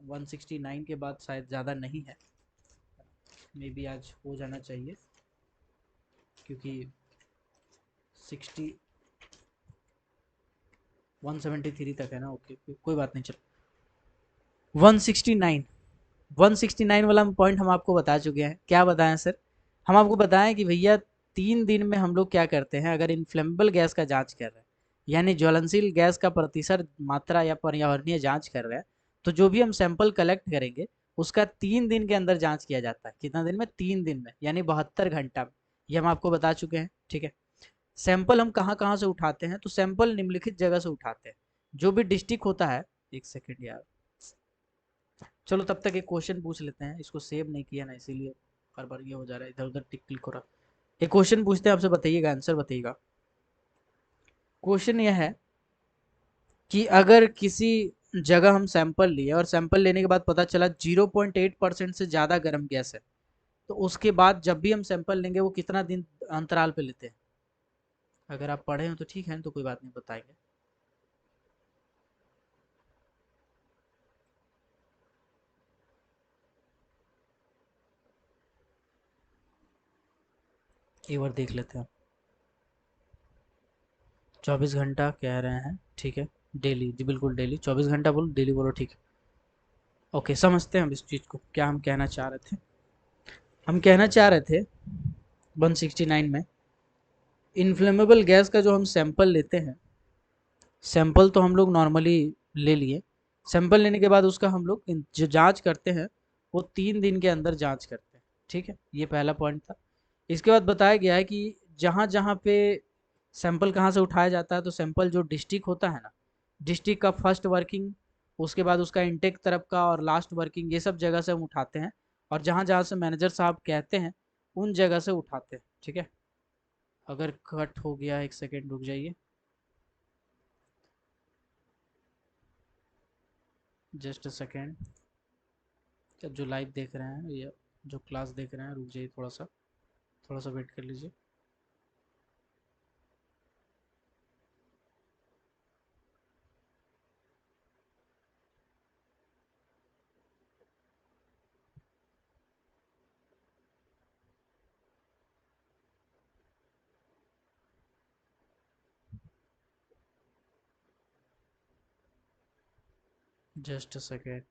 169 के बाद शायद ज़्यादा नहीं है, मे बी आज हो जाना चाहिए, क्योंकि 60 173 तक है ना। ओके, कोई बात नहीं, चलो 169, 169 वाला पॉइंट हम आपको बता चुके हैं। क्या बताएं सर, हम आपको बताएं कि भैया 3 दिन में हम लोग क्या करते हैं, अगर इनफ्लेमेबल गैस का जांच कर रहे हैं, यानी ज्वलनशील गैस का प्रतिशत मात्रा या पर्यावरणीय जांच कर रहे हैं, तो जो भी हम सैंपल कलेक्ट करेंगे उसका 3 दिन के अंदर जांच किया जाता है। कितना दिन में, 3 दिन में, यानी 72 घंटा में। ये हम आपको बता चुके हैं, ठीक है। सैंपल हम कहाँ कहाँ से उठाते हैं, तो सैंपल निम्नलिखित जगह से उठाते हैं। जो भी डिस्ट्रिक्ट होता है, एक सेकेंड यार, चलो तब तक एक क्वेश्चन पूछ लेते हैं, इसको सेव नहीं किया ना इसीलिए बार बार ये हो जा रहा है, इधर उधर टिक क्लिक हो रहा है। एक क्वेश्चन पूछते हैं आपसे, बताइएगा, आंसर बताइएगा। क्वेश्चन यह है कि अगर किसी जगह हम सैंपल लिए और सैंपल लेने के बाद पता चला 0.8% से ज़्यादा गर्म गैस है, तो उसके बाद जब भी हम सैंपल लेंगे वो कितना दिन अंतराल पे लेते हैं? अगर आप पढ़े हो तो ठीक है, तो कोई बात नहीं, बताएंगे। एक बार देख लेते हैं। 24 घंटा कह रहे हैं, ठीक है। डेली, जी बिल्कुल डेली 24 घंटा बोलो, डेली बोलो, ठीक है। ओके, समझते हैं हम इस चीज़ को, क्या हम कहना चाह रहे थे। हम कहना चाह रहे थे 169 में, इन्फ्लेमेबल गैस का जो हम सैंपल लेते हैं, सैंपल तो हम लोग नॉर्मली ले लिए, सैंपल लेने के बाद उसका हम लोग जो जांच करते हैं वो 3 दिन के अंदर जांच करते हैं, ठीक है। ये पहला पॉइंट था। इसके बाद बताया गया है कि जहाँ जहाँ पे सैंपल कहाँ से उठाया जाता है, तो सैंपल जो डिस्ट्रिक्ट होता है ना, डिस्ट्रिक्ट का फर्स्ट वर्किंग, उसके बाद उसका इंटेक तरफ का, और लास्ट वर्किंग, ये सब जगह से हम उठाते हैं। और जहाँ जहाँ से मैनेजर साहब कहते हैं उन जगह से उठाते हैं, ठीक है। अगर कट हो गया, एक सेकेंड रुक जाइए, जस्ट अ सेकेंड। जो लाइव देख रहे हैं या जो क्लास देख रहे हैं, रुक जाइए, थोड़ा सा वेट कर लीजिए। Just a second.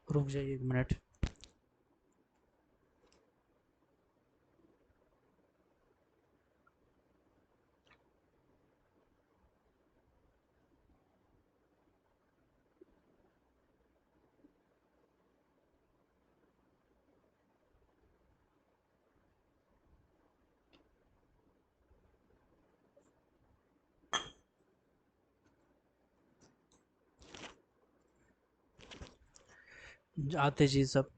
रुक जाइए 1 मिनट। आते जी सब।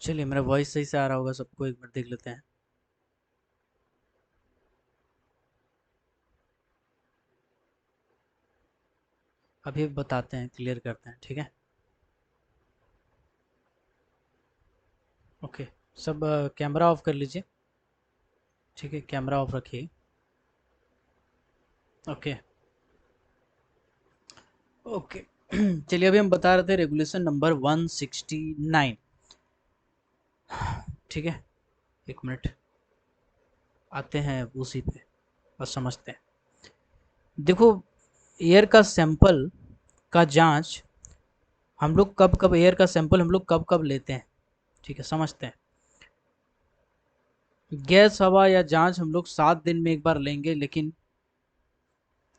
चलिए, मेरा वॉइस सही से आ रहा होगा सबको, एक बार देख लेते हैं। अभी बताते हैं, क्लियर करते हैं, ठीक है। ओके, सब कैमरा ऑफ कर लीजिए, ठीक है, कैमरा ऑफ रखिए। ओके। ओके। चलिए, अभी हम बता रहे थे रेगुलेशन नंबर 169, ठीक है। 1 मिनट, आते हैं उसी पे और समझते हैं। देखो, एयर का सैंपल का जांच हम लोग कब कब, एयर का सैंपल हम लोग कब कब लेते हैं, ठीक है, समझते हैं। गैस हवा या जांच हम लोग 7 दिन में एक बार लेंगे, लेकिन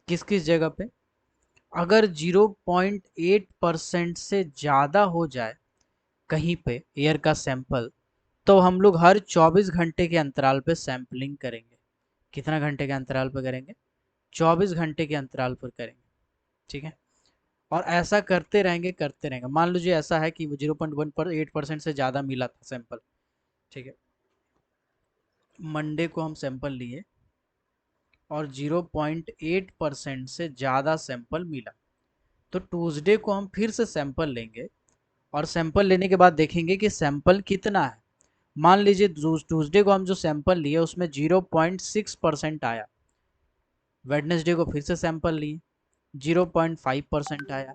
किस किस जगह पे? अगर 0.8% से ज़्यादा हो जाए कहीं पे एयर का सैंपल, तो हम लोग हर 24 घंटे के अंतराल पे सैंपलिंग करेंगे। कितना घंटे के अंतराल पे करेंगे? 24 घंटे के अंतराल पर करेंगे। ठीक है, और ऐसा करते रहेंगे। मान लीजिए ऐसा है कि 0.1 पर 8% से ज़्यादा मिला था सैंपल। ठीक है, मंडे को हम सैंपल लिए और 0.8% से ज़्यादा सैंपल मिला, तो ट्यूसडे को हम फिर से सैंपल लेंगे और सैंपल लेने के बाद देखेंगे कि सैंपल कितना है। मान लीजिए ट्यूसडे को हम जो सैंपल लिए उसमें 0.6% आया। वेडनेसडे को फिर से सैंपल लिए, 0.5% आया।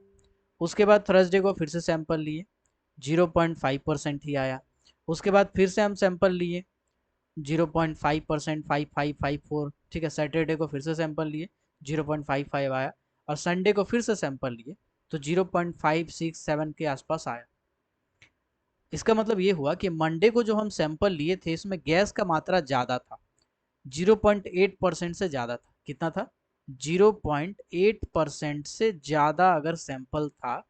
उसके बाद थर्सडे को फिर से सैंपल लिए, 0.5% ही आया। उसके बाद फिर से हम सैंपल लिए, 0.5%, 5554। ठीक है, सैटरडे को फिर से सैंपल लिए, 0.55 आया। और संडे को फिर से सैंपल लिए तो 0.567 के आसपास आया। इसका मतलब ये हुआ कि मंडे को जो हम सैंपल लिए थे इसमें गैस का मात्रा ज़्यादा था, 0.8% से ज़्यादा था। कितना था? 0.8% से ज़्यादा अगर सैंपल था,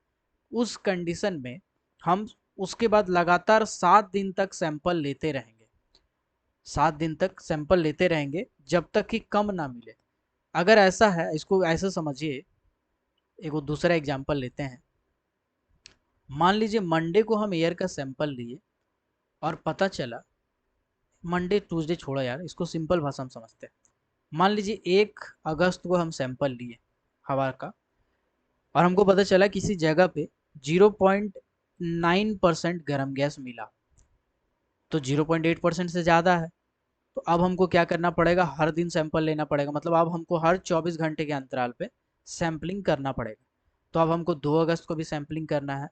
उस कंडीशन में हम उसके बाद लगातार 7 दिन तक सैंपल लेते रहेंगे। 7 दिन तक सैंपल लेते रहेंगे जब तक कि कम ना मिले। अगर ऐसा है, इसको ऐसे समझिए, एक वो दूसरा एग्जांपल लेते हैं। मान लीजिए मंडे को हम एयर का सैंपल लिए और पता चला, मंडे ट्यूसडे छोड़ो यार, इसको सिंपल भाषा में समझते हैं। मान लीजिए 1 अगस्त को हम सैंपल लिए हवा का, और हमको पता चला किसी जगह पे 0.9% गर्म गैस मिला, तो 0.8% से ज़्यादा है। तो अब हमको क्या करना पड़ेगा? हर दिन सैंपल लेना पड़ेगा, मतलब अब हमको हर 24 घंटे के अंतराल पे सैंपलिंग करना पड़ेगा। तो अब हमको 2 अगस्त को भी सैंपलिंग करना है।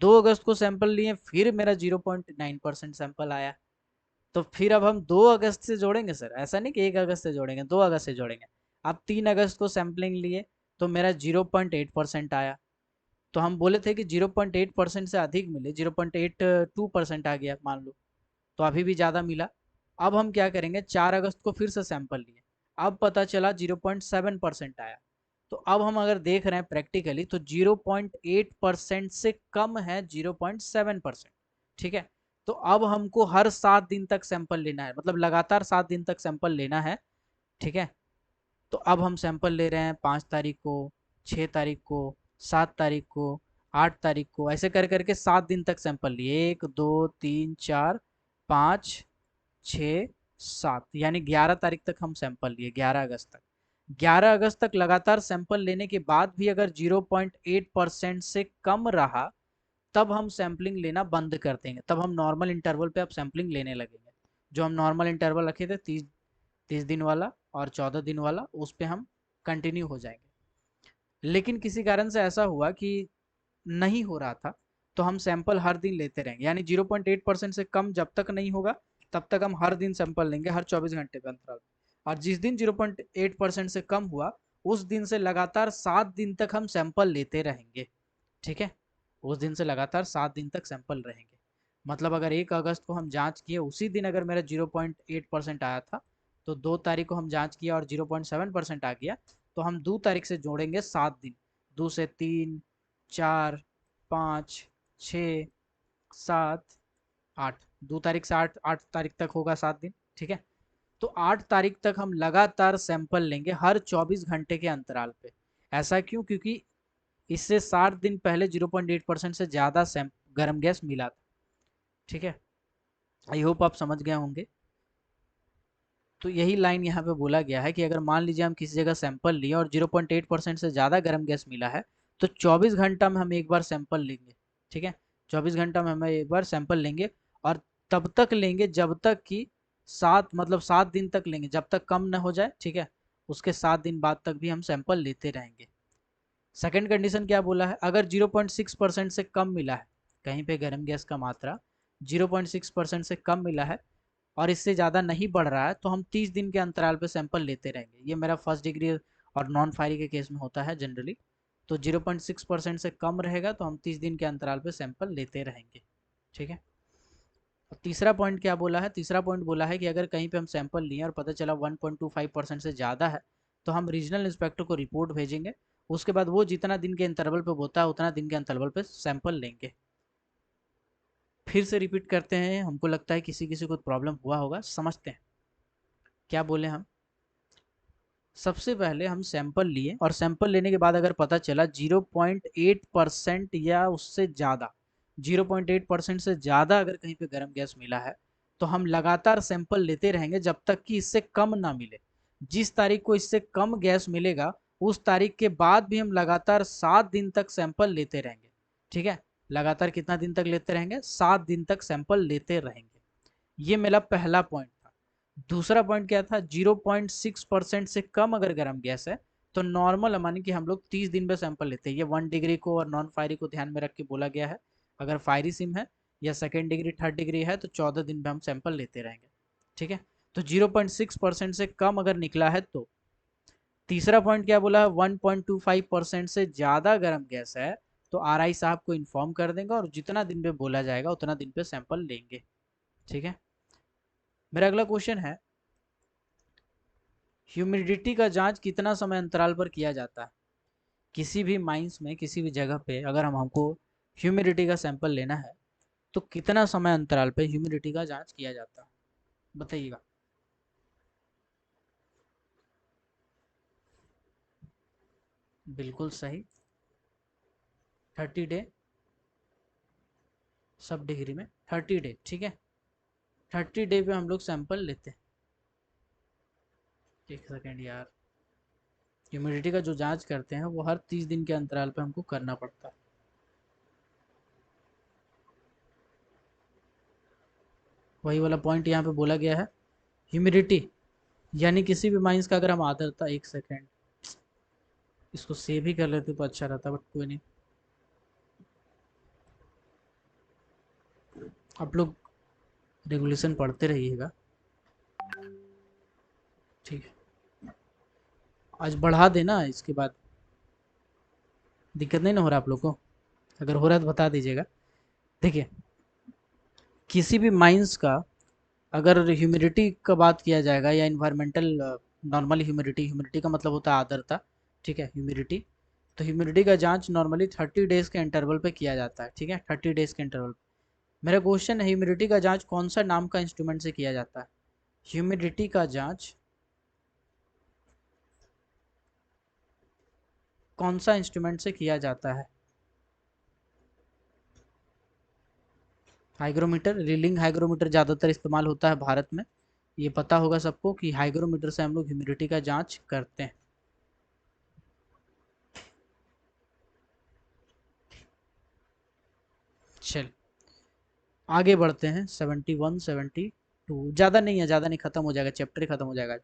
2 अगस्त को सैंपल लिए, फिर मेरा 0.9% सैंपल आया। तो फिर अब हम 2 अगस्त से जोड़ेंगे सर, ऐसा नहीं कि 1 अगस्त से जोड़ेंगे, 2 अगस्त से जोड़ेंगे। अब 3 अगस्त को सैंपलिंग लिए तो मेरा 0.8% आया। तो हम बोले थे कि 0.8% से अधिक मिले, 0.82% आ गया मान लो, तो अभी भी ज़्यादा मिला। अब हम क्या करेंगे? 4 अगस्त को फिर से सैंपल लिए, अब पता चला 0.7% आया। तो अब हम अगर देख रहे हैं प्रैक्टिकली, तो 0.8% से कम है 0.7%। ठीक है, तो अब हमको हर 7 दिन तक सैंपल लेना है, मतलब लगातार 7 दिन तक सैंपल लेना है। ठीक है, तो अब हम सैंपल ले रहे हैं 5 तारीख को, 6 तारीख को, 7 तारीख को, 8 तारीख को, ऐसे कर करके 7 दिन तक सैंपल लिए। 1, 2, 3, 4, 5, 6, 7, यानी 11 तारीख तक हम सैंपल लिए, 11 अगस्त तक। 11 अगस्त तक लगातार सैंपल लेने के बाद भी अगर 0.8% से कम रहा, तब हम सैंपलिंग लेना बंद कर देंगे। तब हम नॉर्मल इंटरवल पे अब सैंपलिंग लेने लगेंगे। जो हम नॉर्मल इंटरवल रखे थे, 30 दिन वाला और 14 दिन वाला, उस पर हम कंटिन्यू हो जाएंगे। लेकिन किसी कारण से ऐसा हुआ कि नहीं हो रहा था, तो हम सैंपल हर दिन लेते रहेंगे, यानी 0.8% से कम जब तक नहीं होगा तब तक हम हर दिन सैंपल लेंगे, हर 24 घंटे के अंतराल। और जिस दिन 0.8% से कम हुआ, उस दिन से लगातार 7 दिन तक हम सैंपल लेते रहेंगे। ठीक है, उस दिन से लगातार 7 दिन तक सैंपल रहेंगे। मतलब अगर 1 अगस्त को हम जांच किए, उसी दिन अगर मेरा 0.8% आया था, तो 2 तारीख को हम जांच किया और 0.7% आ गया, तो हम 2 तारीख से जोड़ेंगे 7 दिन। 2 से 3, 4, 5, 6, 7, 8, 2 तारीख से आठ आठ तारीख तक होगा 7 दिन। ठीक है, तो 8 तारीख तक हम लगातार सैंपल लेंगे हर 24 घंटे के अंतराल पे। ऐसा क्यों? क्योंकि इससे 60 दिन पहले 0.8% से ज़्यादा गर्म गैस मिला था। ठीक है, आई होप आप समझ गए होंगे। तो यही लाइन यहाँ पे बोला गया है कि अगर मान लीजिए हम किसी जगह सैंपल लिए और 0.8% से ज़्यादा गर्म गैस मिला है, तो 24 घंटा में हम एक बार सैंपल लेंगे। ठीक है, 24 घंटा में हम एक बार सैंपल लेंगे, और तब तक लेंगे जब तक कि 7 दिन तक लेंगे, जब तक कम ना हो जाए। ठीक है, उसके 7 दिन बाद तक भी हम सैंपल लेते रहेंगे। सेकंड कंडीशन क्या बोला है? अगर 0.6% से कम मिला है कहीं पे गर्म गैस का मात्रा, 0.6% से कम मिला है और इससे ज़्यादा नहीं बढ़ रहा है, तो हम 30 दिन के अंतराल पे सैंपल लेते रहेंगे। ये मेरा फर्स्ट डिग्री और नॉन फायरिंग के केस में होता है जनरली। तो 0.6% से कम रहेगा तो हम 30 दिन के अंतराल पे सैंपल लेते रहेंगे। ठीक है, और तीसरा पॉइंट क्या बोला है, तीसरा पॉइंट बोला है कि अगर कहीं पे हम सैंपल लिए और पता चला 1.25% से ज़्यादा है तो हम रीजनल इंस्पेक्टर को रिपोर्ट भेजेंगे। उसके बाद वो जितना दिन के इंटरवल पे बोता है उतना दिन के इंटरवल पे सैंपल लेंगे। फिर से रिपीट करते हैं, हमको लगता है किसी किसी को प्रॉब्लम हुआ होगा, समझते हैं क्या बोले हम। सबसे पहले हम सैंपल लिए और सैंपल लेने के बाद अगर पता चला 0.8% या उससे ज़्यादा, 0.8% से ज़्यादा अगर कहीं पे गर्म गैस मिला है तो हम लगातार सैंपल लेते रहेंगे जब तक कि इससे कम ना मिले। जिस तारीख को इससे कम गैस मिलेगा उस तारीख के बाद भी हम लगातार 7 दिन तक सैंपल लेते रहेंगे। ठीक है, लगातार कितना दिन तक लेते रहेंगे, 7 दिन तक सैंपल लेते रहेंगे। ये मेरा पहला पॉइंट था। दूसरा पॉइंट क्या था, 0.6% से कम अगर गर्म गैस है तो नॉर्मल मानी कि हम लोग 30 दिन पे सैंपल लेते हैं। ये 1 डिग्री को और नॉन फायरी को ध्यान में रख के बोला गया है। अगर फायरी सिम है या सेकेंड डिग्री थर्ड डिग्री है तो 14 दिन पे हम सैंपल लेते रहेंगे। ठीक है, तो 0.6% से कम अगर निकला है तो। तीसरा पॉइंट क्या बोला है, 1.25% से ज़्यादा गर्म गैस है तो आरआई साहब को इन्फॉर्म कर देंगे और जितना दिन पे बोला जाएगा उतना दिन पे सैंपल लेंगे। ठीक है, मेरा अगला क्वेश्चन है, ह्यूमिडिटी का जांच कितना समय अंतराल पर किया जाता है। किसी भी माइंस में किसी भी जगह पे अगर हमको ह्यूमिडिटी का सैंपल लेना है तो कितना समय अंतराल पे ह्यूमिडिटी का जांच किया जाता है, बताइएगा। बिल्कुल सही, 30 डे, सब डिग्री में 30 डे। ठीक है, 30 डे पे हम लोग सैंपल लेते हैं। एक सेकेंड यार, ह्यूमिडिटी का जो जांच करते हैं वो हर 30 दिन के अंतराल पे हमको करना पड़ता है। वही वाला पॉइंट यहाँ पे बोला गया है, ह्यूमिडिटी यानी किसी भी माइंस का अगर हम आर्द्रता, एक सेकेंड इसको सेव ही कर लेते तो अच्छा रहता, बट कोई नहीं। आप लोग रेगुलेशन पढ़ते रहिएगा। ठीक है, आज बढ़ा देना, इसके बाद दिक्कत नहीं ना हो रहा आप लोग को, अगर हो रहा है तो बता दीजिएगा। देखिए, किसी भी माइंस का अगर ह्यूमिडिटी का बात किया जाएगा या इन्वायरमेंटल, नॉर्मल ह्यूमिडिटी, ह्यूमिडिटी का मतलब होता है आर्द्रता। ठीक है, ह्यूमिडिटी, तो ह्यूमिडिटी का जांच नॉर्मली 30 डेज के इंटरवल पे किया जाता है। ठीक है, 30 डेज के इंटरवल। मेरा क्वेश्चन है, ह्यूमिडिटी का जांच कौन सा नाम का इंस्ट्रूमेंट से किया जाता है। ह्यूमिडिटी का जांच कौन सा इंस्ट्रूमेंट से किया जाता है। हाइग्रोमीटर, रीलिंग हाइग्रोमीटर ज़्यादातर इस्तेमाल होता है भारत में। ये पता होगा सबको कि हाइग्रोमीटर से हम लोग ह्यूमिडिटी का जांच करते हैं। चल आगे बढ़ते हैं, 71 72, ज़्यादा नहीं है, ज़्यादा नहीं, खत्म हो जाएगा चैप्टर ही खत्म हो जाएगा,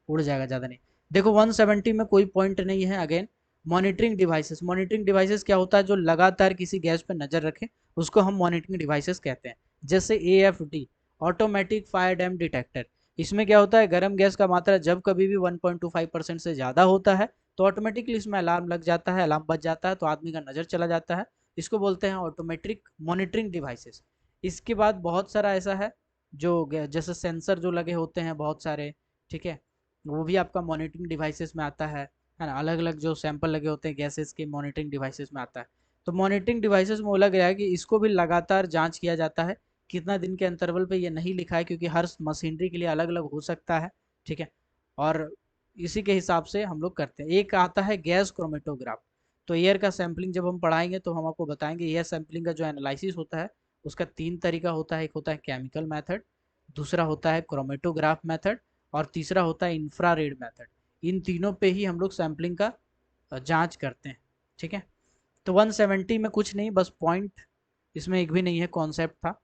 उड़ जाएगा, ज़्यादा नहीं। देखो 170 में कोई पॉइंट नहीं है। Again, monitoring devices, monitoring devices क्या होता है, जो लगातार किसी गैस पर नज़र रखे उसको हम मॉनिटरिंग डिवाइसेस कहते हैं। जैसे AFD, automatic fire dam detector. इसमें क्या होता है, गर्म गैस का मात्रा जब कभी भी 1.25% से ज़्यादा होता है तो ऑटोमेटिकली इसमें अलार्म लग जाता है, अलार्म बज जाता है तो आदमी का नज़र चला जाता है। इसको बोलते हैं ऑटोमेटिक मॉनिटरिंग डिवाइसेस। इसके बाद बहुत सारा ऐसा है जो जैसे सेंसर जो लगे होते हैं बहुत सारे। ठीक है, वो भी आपका मॉनिटरिंग डिवाइसेस में आता है ना। अलग अलग जो सैंपल लगे होते हैं गैसेस के, मॉनिटरिंग डिवाइसेस में आता है। तो मॉनिटरिंग डिवाइसेस में बोला गया है कि इसको भी लगातार जांच किया जाता है। कितना दिन के इंटरवल पे ये नहीं लिखा है क्योंकि हर मशीनरी के लिए अलग अलग हो सकता है। ठीक है, और इसी के हिसाब से हम लोग करते हैं। एक आता है गैस क्रोमेटोग्राफ। तो एयर का सैंपलिंग जब हम पढ़ाएंगे तो हम आपको बताएंगे एयर सैंपलिंग का जो एनालिसिस होता है उसका 3 तरीका होता है। एक होता है केमिकल मेथड, दूसरा होता है क्रोमेटोग्राफ मेथड, और तीसरा होता है इंफ्रारेड मेथड। इन तीनों पे ही हम लोग सैंपलिंग का जांच करते हैं। ठीक है, तो 170 में कुछ नहीं, बस पॉइंट इसमें एक भी नहीं है, कॉन्सेप्ट था।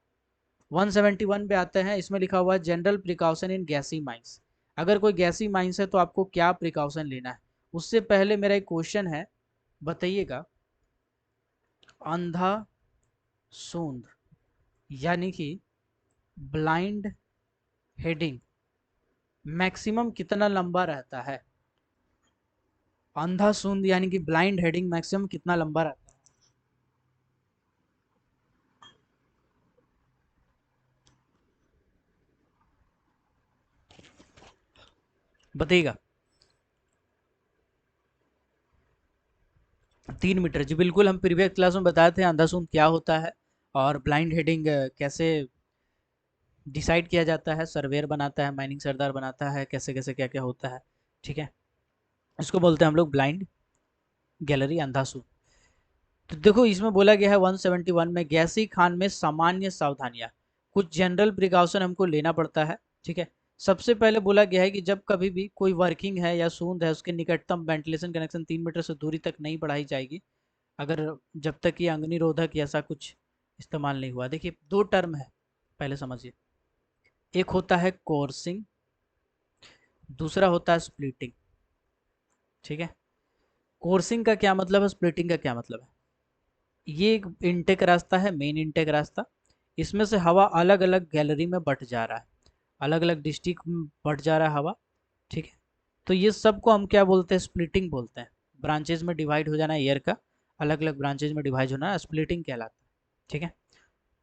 171 पे आते हैं, इसमें लिखा हुआ है जनरल प्रिकॉशन इन गैसी माइंस। अगर कोई गैसी माइंस है तो आपको क्या प्रिकॉशन लेना है। उससे पहले मेरा एक क्वेश्चन है, बताइएगा, अंधा सूंद यानी कि ब्लाइंड हेडिंग मैक्सिमम कितना लंबा रहता है। अंधा सूंद यानी कि ब्लाइंड हेडिंग मैक्सिमम कितना लंबा रहता है। बताइएगा। 3 मीटर, जी बिल्कुल, हम प्रीवियस क्लास में बताए थे अंधाधुंध क्या होता है और ब्लाइंड हेडिंग कैसे डिसाइड किया जाता है, सर्वेयर बनाता है, माइनिंग सरदार बनाता है, कैसे कैसे क्या क्या होता है। ठीक है, इसको बोलते हैं हम लोग ब्लाइंड गैलरी, अंधाधुंध। तो देखो इसमें बोला गया है 171 में, गैसी खान में सामान्य सावधानियां, कुछ जनरल प्रिकॉशन हमको लेना पड़ता है। ठीक है, सबसे पहले बोला गया है कि जब कभी भी कोई वर्किंग है या सूंद है, उसके निकटतम वेंटिलेशन कनेक्शन 3 मीटर से दूरी तक नहीं बढ़ाई जाएगी, अगर जब तक ये अग्निरोधक या ऐसा कुछ इस्तेमाल नहीं हुआ। देखिए दो टर्म है, पहले समझिए। एक होता है कोर्सिंग, दूसरा होता है स्प्लिटिंग। ठीक है, कोर्सिंग का क्या मतलब है, स्प्लिटिंग का क्या मतलब है? ये एक इनटेक रास्ता है, मेन इनटेक रास्ता। इसमें से हवा अलग अलग गैलरी में बट जा रहा है, अलग अलग डिस्ट्रिक्ट में बट जा रहा है हवा। ठीक है, तो ये सब को हम क्या बोलते हैं, स्प्लिटिंग बोलते हैं। ब्रांचेज में डिवाइड हो जाना एयर का, अलग अलग ब्रांचेज में डिवाइड होना स्प्लिटिंग कहलाता है। ठीक है,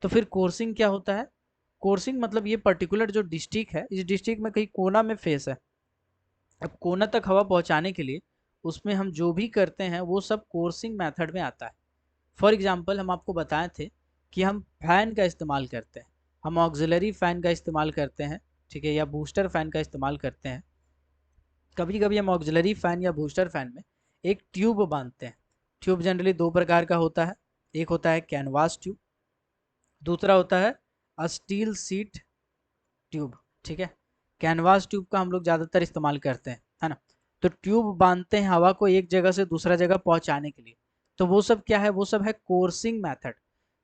तो फिर कोर्सिंग क्या होता है? कोर्सिंग मतलब ये पर्टिकुलर जो डिस्ट्रिक्ट है, इस डिस्ट्रिक्ट में कहीं कोना में फेस है, अब कोना तक हवा पहुंचाने के लिए उसमें हम जो भी करते हैं वो सब कोर्सिंग मेथड में आता है। फॉर एग्जांपल हम आपको बताए थे कि हम फैन का इस्तेमाल करते हैं, हम ऑक्सिलरी फैन का इस्तेमाल करते हैं। ठीक है, या बूस्टर फैन का इस्तेमाल करते हैं। कभी कभी हम ऑक्सिलरी फैन या बूस्टर फैन में एक ट्यूब बांधते हैं। ट्यूब जनरली दो प्रकार का होता है, एक होता है कैनवास ट्यूब, दूसरा होता है स्टील सीट ट्यूब। ठीक है, कैनवास ट्यूब का हम लोग ज़्यादातर इस्तेमाल करते हैं, है ना। तो ट्यूब बांधते हैं हवा को एक जगह से दूसरा जगह पहुंचाने के लिए। तो वो सब क्या है, वो सब है कोर्सिंग मेथड।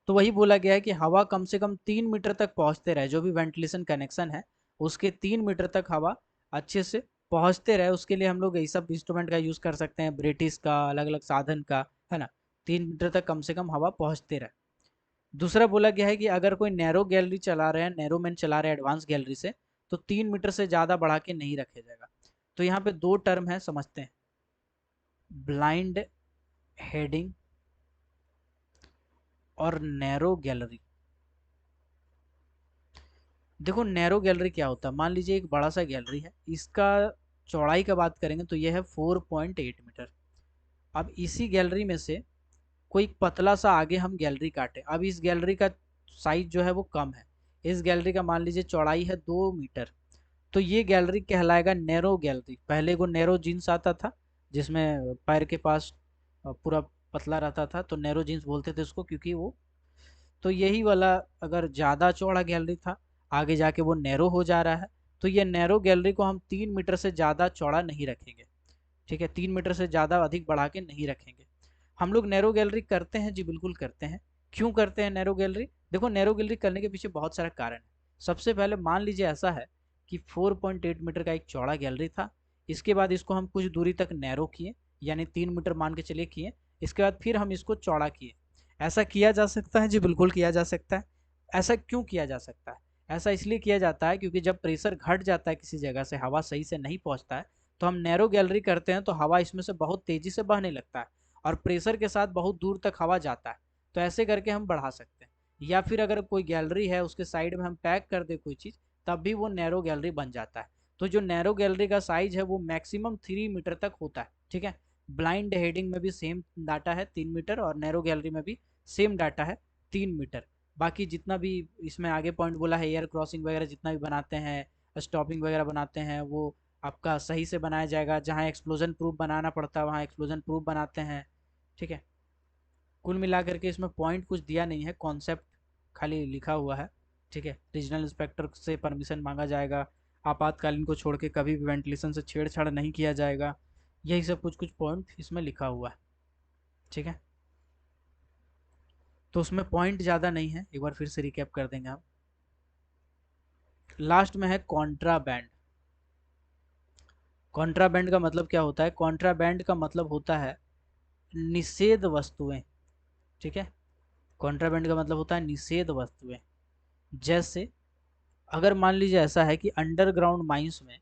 तो वही बोला गया है कि हवा कम से कम 3 मीटर तक पहुंचते रहे, जो भी वेंटिलेशन कनेक्शन है उसके 3 मीटर तक हवा अच्छे से पहुंचते रहे। उसके लिए हम लोग ये सब इंस्ट्रूमेंट का यूज़ कर सकते हैं, ब्रिटिश का, अलग अलग साधन का, है ना। 3 मीटर तक कम से कम हवा पहुंचते रहे। दूसरा बोला गया है कि अगर कोई नैरो गैलरी चला रहे हैं, नैरो मैन चला रहे हैं एडवांस गैलरी से, तो 3 मीटर से ज़्यादा बढ़ा के नहीं रखा जाएगा। तो यहाँ पे दो टर्म है, समझते हैं। ब्लाइंड हेडिंग और नैरो गैलरी। देखो नैरो गैलरी क्या होता है, मान लीजिए एक बड़ा सा गैलरी है, इसका चौड़ाई का बात करेंगे तो यह है 4.8 मीटर। अब इसी गैलरी में से कोई पतला सा आगे हम गैलरी काटे, अब इस गैलरी का साइज जो है वो कम है, इस गैलरी का मान लीजिए चौड़ाई है 2 मीटर। तो ये गैलरी कहलाएगा नैरो गैलरी। पहले वो नैरो जीन्स आता था जिसमें पैर के पास पूरा पतला रहता था, तो नैरो जीन्स बोलते थे उसको, क्योंकि वो, तो यही वाला अगर ज़्यादा चौड़ा गैलरी था, आगे जाके वो नैरो हो जा रहा है, तो ये नैरो गैलरी को हम 3 मीटर से ज़्यादा चौड़ा नहीं रखेंगे। ठीक है, 3 मीटर से ज़्यादा अधिक बढ़ा के नहीं रखेंगे। हम लोग नैरो गैलरी करते हैं, जी बिल्कुल करते हैं। क्यों करते हैं नैरो गैलरी? देखो नैरो गैलरी करने के पीछे बहुत सारा कारण है। सबसे पहले मान लीजिए ऐसा है कि 4.8 मीटर का एक चौड़ा गैलरी था, इसके बाद इसको हम कुछ दूरी तक नैरो किए, यानी 3 मीटर मान के चलिए किए, इसके बाद फिर हम इसको चौड़ा किए। ऐसा किया जा सकता है, जी बिल्कुल किया जा सकता है। ऐसा क्यों किया जा सकता है? ऐसा इसलिए किया जाता है क्योंकि जब प्रेशर घट जाता है किसी जगह से, हवा सही से नहीं पहुंचता है, तो हम नैरो गैलरी करते हैं तो हवा इसमें से बहुत तेजी से बहने लगता है और प्रेशर के साथ बहुत दूर तक हवा जाता है। तो ऐसे करके हम बढ़ा सकते हैं। या फिर अगर कोई गैलरी है उसके साइड में हम पैक कर दे कोई चीज़, तब भी वो नैरो गैलरी बन जाता है। तो जो नैरो गैलरी का साइज है वो मैक्सिमम 3 मीटर तक होता है। ठीक है, ब्लाइंड हेडिंग में भी सेम डाटा है 3 मीटर, और नैरो गैलरी में भी सेम डाटा है 3 मीटर। बाकी जितना भी इसमें आगे पॉइंट बोला है, एयर क्रॉसिंग वगैरह जितना भी बनाते हैं, स्टॉपिंग वगैरह बनाते हैं, वो आपका सही से बनाया जाएगा। जहाँ एक्सप्लोजन प्रूफ बनाना पड़ता है वहाँ एक्सप्लोजन प्रूफ बनाते हैं। ठीक है, कुल मिला करके इसमें पॉइंट कुछ दिया नहीं है, कॉन्सेप्ट खाली लिखा हुआ है। ठीक है, रीजनल इंस्पेक्टर से परमिशन मांगा जाएगा, आपातकालीन को छोड़ के कभी भी वेंटिलेशन से छेड़छाड़ नहीं किया जाएगा। यही सब कुछ कुछ पॉइंट इसमें लिखा हुआ है। ठीक है, तो उसमें पॉइंट ज़्यादा नहीं है, एक बार फिर से रिकैप कर देंगे हम। लास्ट में है कॉन्ट्राबैंड। कॉन्ट्राबैंड का मतलब क्या होता है? कॉन्ट्राबैंड का मतलब होता है निषेध वस्तुएं। ठीक है, कॉन्ट्राबैंड का मतलब होता है निषेध वस्तुएं। जैसे अगर मान लीजिए ऐसा है कि अंडरग्राउंड माइंस में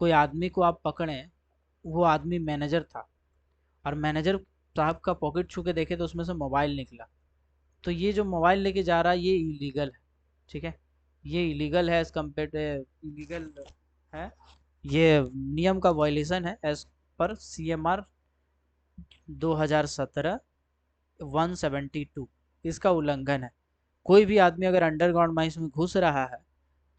कोई आदमी को आप पकड़े, वो आदमी मैनेजर था, और मैनेजर साहब का पॉकेट छू के देखे तो उसमें से मोबाइल निकला, तो ये जो मोबाइल लेके जा रहा है ये इलीगल है। ठीक है, ये इलीगल है, एज कम्पेयर इलीगल है ये नियम का वायलेशन है एज पर CMR 2017 172, इसका उल्लंघन है। कोई भी आदमी अगर अंडरग्राउंड माइंस में घुस रहा है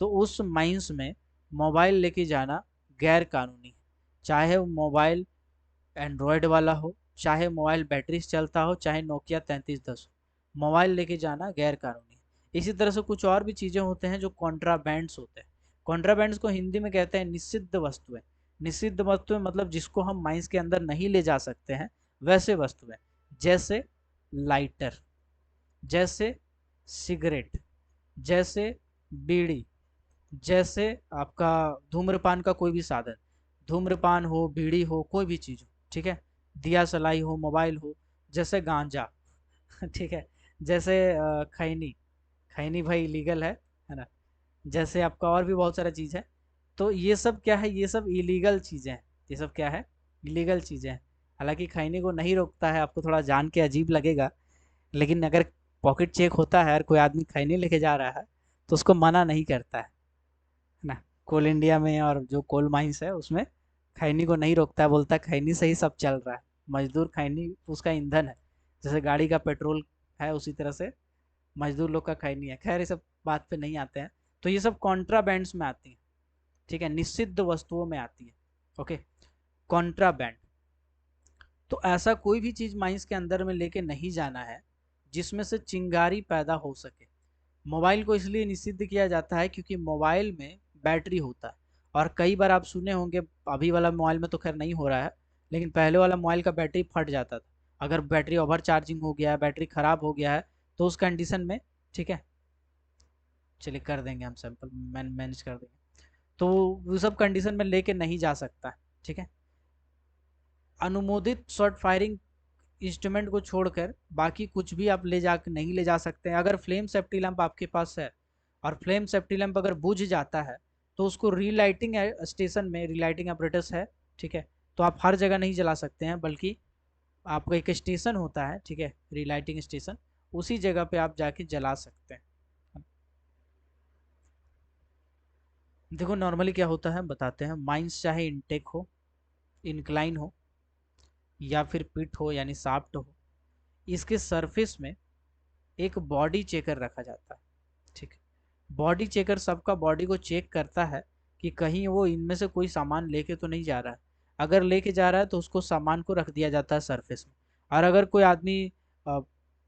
तो उस माइंस में मोबाइल लेके जाना गैर कानूनी है। चाहे वो मोबाइल एंड्रॉयड वाला हो, चाहे मोबाइल बैटरी से चलता हो, चाहे नोकिया 3310 हो, मोबाइल लेके जाना गैर कानूनी है। इसी तरह से कुछ और भी चीज़ें होते हैं जो कॉन्ट्राबैंड्स होते हैं। कॉन्ट्राबैंड्स को हिंदी में कहते हैं निषिद्ध वस्तुएं। निषिद्ध वस्तुएं मतलब जिसको हम माइंस के अंदर नहीं ले जा सकते हैं, वैसे वस्तुएं, जैसे लाइटर, जैसे सिगरेट, जैसे बीड़ी, जैसे आपका धूम्रपान का कोई भी साधन, धूम्रपान हो, बीड़ी हो, कोई भी चीज़ हो, ठीक है, दिया सलाई हो, मोबाइल हो, जैसे गांजा ठीक है, जैसे खैनी, खैनी भाई लीगल है ना, जैसे आपका और भी बहुत सारा चीज़ है। तो ये सब क्या है, ये सब इलीगल चीज़ें हैं। ये सब क्या है, इलीगल चीज़ें हैं। हालांकि खैनी को नहीं रोकता है, आपको थोड़ा जान के अजीब लगेगा, लेकिन अगर पॉकेट चेक होता है और कोई आदमी खैनी लेके जा रहा है तो उसको मना नहीं करता है ना। कोल इंडिया में और जो कोल माइंस है उसमें खैनी को नहीं रोकता है, बोलता है खैनी से ही सब चल रहा है। मजदूर खैनी उसका ईंधन है, जैसे गाड़ी का पेट्रोल है उसी तरह से मजदूर लोग का खैनी है। खैर ये सब बात पे नहीं आते हैं। तो ये सब कॉन्ट्राबैंड्स में आती हैं, ठीक है, निषिद्ध वस्तुओं में आती है। Okay, contraband. तो ऐसा कोई भी चीज़ माइंस के अंदर में लेके नहीं जाना है जिसमें से चिंगारी पैदा हो सके। मोबाइल को इसलिए निषिद्ध किया जाता है क्योंकि मोबाइल में बैटरी होता है, और कई बार आप सुने होंगे, अभी वाला मोबाइल में तो खैर नहीं हो रहा है, लेकिन पहले वाला मोबाइल का बैटरी फट जाता था। अगर बैटरी ओवर चार्जिंग हो गया है, बैटरी खराब हो गया है, तो उस कंडीशन में, ठीक है, चलिए कर देंगे हम सैंपल मैनेज कर देंगे। तो वो सब कंडीशन में लेके नहीं जा सकता, ठीक है। अनुमोदित शॉर्ट फायरिंग इंस्ट्रूमेंट को छोड़कर बाकी कुछ भी आप ले जा नहीं ले जा सकते हैं। अगर फ्लेम सेफ्टी लैंप आपके पास है और फ्लेम सेफ्टी लैंप अगर बुझ जाता है तो उसको रीलाइटिंग स्टेशन में रीलाइटिंग apparatus है, ठीक है, तो आप हर जगह नहीं जला सकते हैं, बल्कि आपका एक स्टेशन होता है, ठीक है, रीलाइटिंग स्टेशन, उसी जगह पे आप जाके जला सकते हैं। देखो नॉर्मली क्या होता है बताते हैं। माइंस चाहे इनटेक हो, इनक्लाइन हो, या फिर पिट हो यानी साफ्ट हो, इसके सरफेस में एक बॉडी चेकर रखा जाता है, ठीक है। बॉडी चेकर सबका बॉडी को चेक करता है कि कहीं वो इनमें से कोई सामान लेके तो नहीं जा रहा है। अगर लेके जा रहा है तो उसको सामान को रख दिया जाता है सरफेस में, और अगर कोई आदमी अ,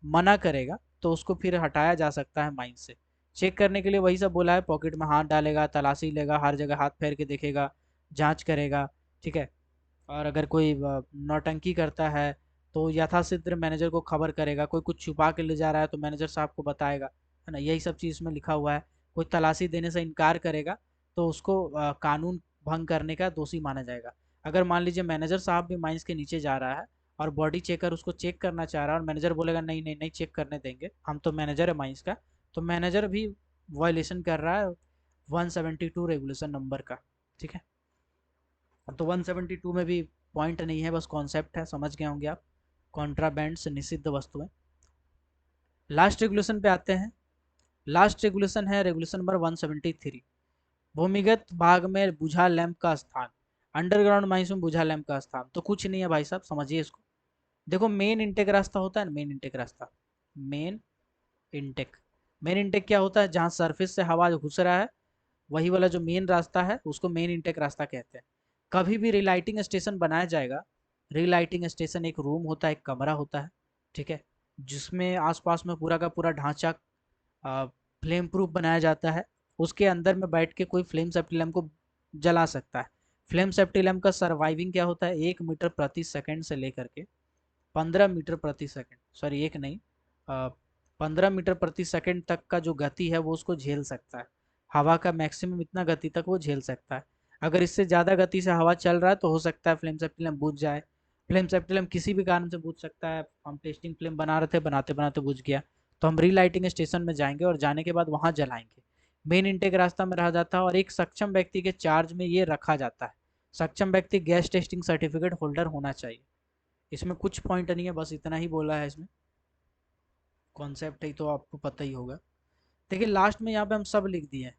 मना करेगा तो उसको फिर हटाया जा सकता है माइन से। चेक करने के लिए वही सब बोला है, पॉकेट में हाथ डालेगा, तलाशी लेगा, हर जगह हाथ फेर के देखेगा, जांच करेगा, ठीक है। और अगर कोई नौटंकी करता है तो यथाशीघ्र मैनेजर को खबर करेगा। कोई कुछ छुपा के ले जा रहा है तो मैनेजर साहब को बताएगा, है ना, यही सब चीज़ में लिखा हुआ है। कोई तलाशी देने से इनकार करेगा तो उसको कानून भंग करने का दोषी माना जाएगा। अगर मान लीजिए मैनेजर साहब भी माइंस के नीचे जा रहा है और बॉडी चेकर उसको चेक करना चाह रहा है और मैनेजर बोलेगा नहीं नहीं नहीं चेक करने देंगे, हम तो मैनेजर है माइंस का, तो मैनेजर भी वायलेशन कर रहा है 172 रेगुलेशन नंबर का, ठीक है। तो 172 में भी पॉइंट नहीं है, बस कॉन्सेप्ट है, समझ गए होंगे आप। कॉन्ट्राबैंड से निषिद्ध वस्तुएं। लास्ट रेगुलेशन पे आते हैं। लास्ट रेगुलेशन है रेगुलेशन नंबर 173। भूमिगत भाग में बुझा लैंप का स्थान। अंडरग्राउंड माइंस में बुझा लैंप का स्थान तो कुछ नहीं है भाई साहब, समझिए इसको। देखो मेन इनटेक रास्ता होता है ना, मेन इनटेक रास्ता, मेन इनटेक, मेन इनटेक क्या होता है, जहाँ सरफेस से हवा घुस रहा है, वही वाला जो मेन रास्ता है उसको मेन इनटेक रास्ता कहते हैं। कभी भी रिलाइटिंग स्टेशन बनाया जाएगा, रिलाइटिंग स्टेशन एक रूम होता है, एक कमरा होता है, ठीक है, जिसमें आसपास में पूरा का पूरा ढांचा फ्लेम प्रूफ बनाया जाता है। उसके अंदर में बैठ के कोई फ्लेम सेफ्टी लैम्प को जला सकता है। फ्लेम सेफ्टी लैम्प का सर्वाइविंग क्या होता है, 1 मीटर प्रति सेकंड से लेकर के 15 मीटर प्रति सेकंड, सॉरी एक नहीं, 15 मीटर प्रति सेकंड तक का जो गति है वो उसको झेल सकता है। हवा का मैक्सिमम इतना गति तक वो झेल सकता है। अगर इससे ज़्यादा गति से हवा चल रहा है तो हो सकता है फ्लेम सेफ्टी लैम्प बुझ जाए। फ्लेम सेफ्टी लैम्प किसी भी कारण से बुझ सकता है। हम टेस्टिंग फ्लेम बना रहे थे, बनाते बनाते बुझ गया, तो हम रीलाइटिंग स्टेशन में जाएंगे और जाने के बाद वहाँ जलाएंगे। मेन इनटेक रास्ता में रहा जाता है और एक सक्षम व्यक्ति के चार्ज में ये रखा जाता है। सक्षम व्यक्ति गैस टेस्टिंग सर्टिफिकेट होल्डर होना चाहिए। इसमें कुछ पॉइंट नहीं है, बस इतना ही बोला है इसमें। कॉन्सेप्ट ही तो आपको पता ही होगा। देखिए लास्ट में यहाँ पे हम सब लिख दिए हैं।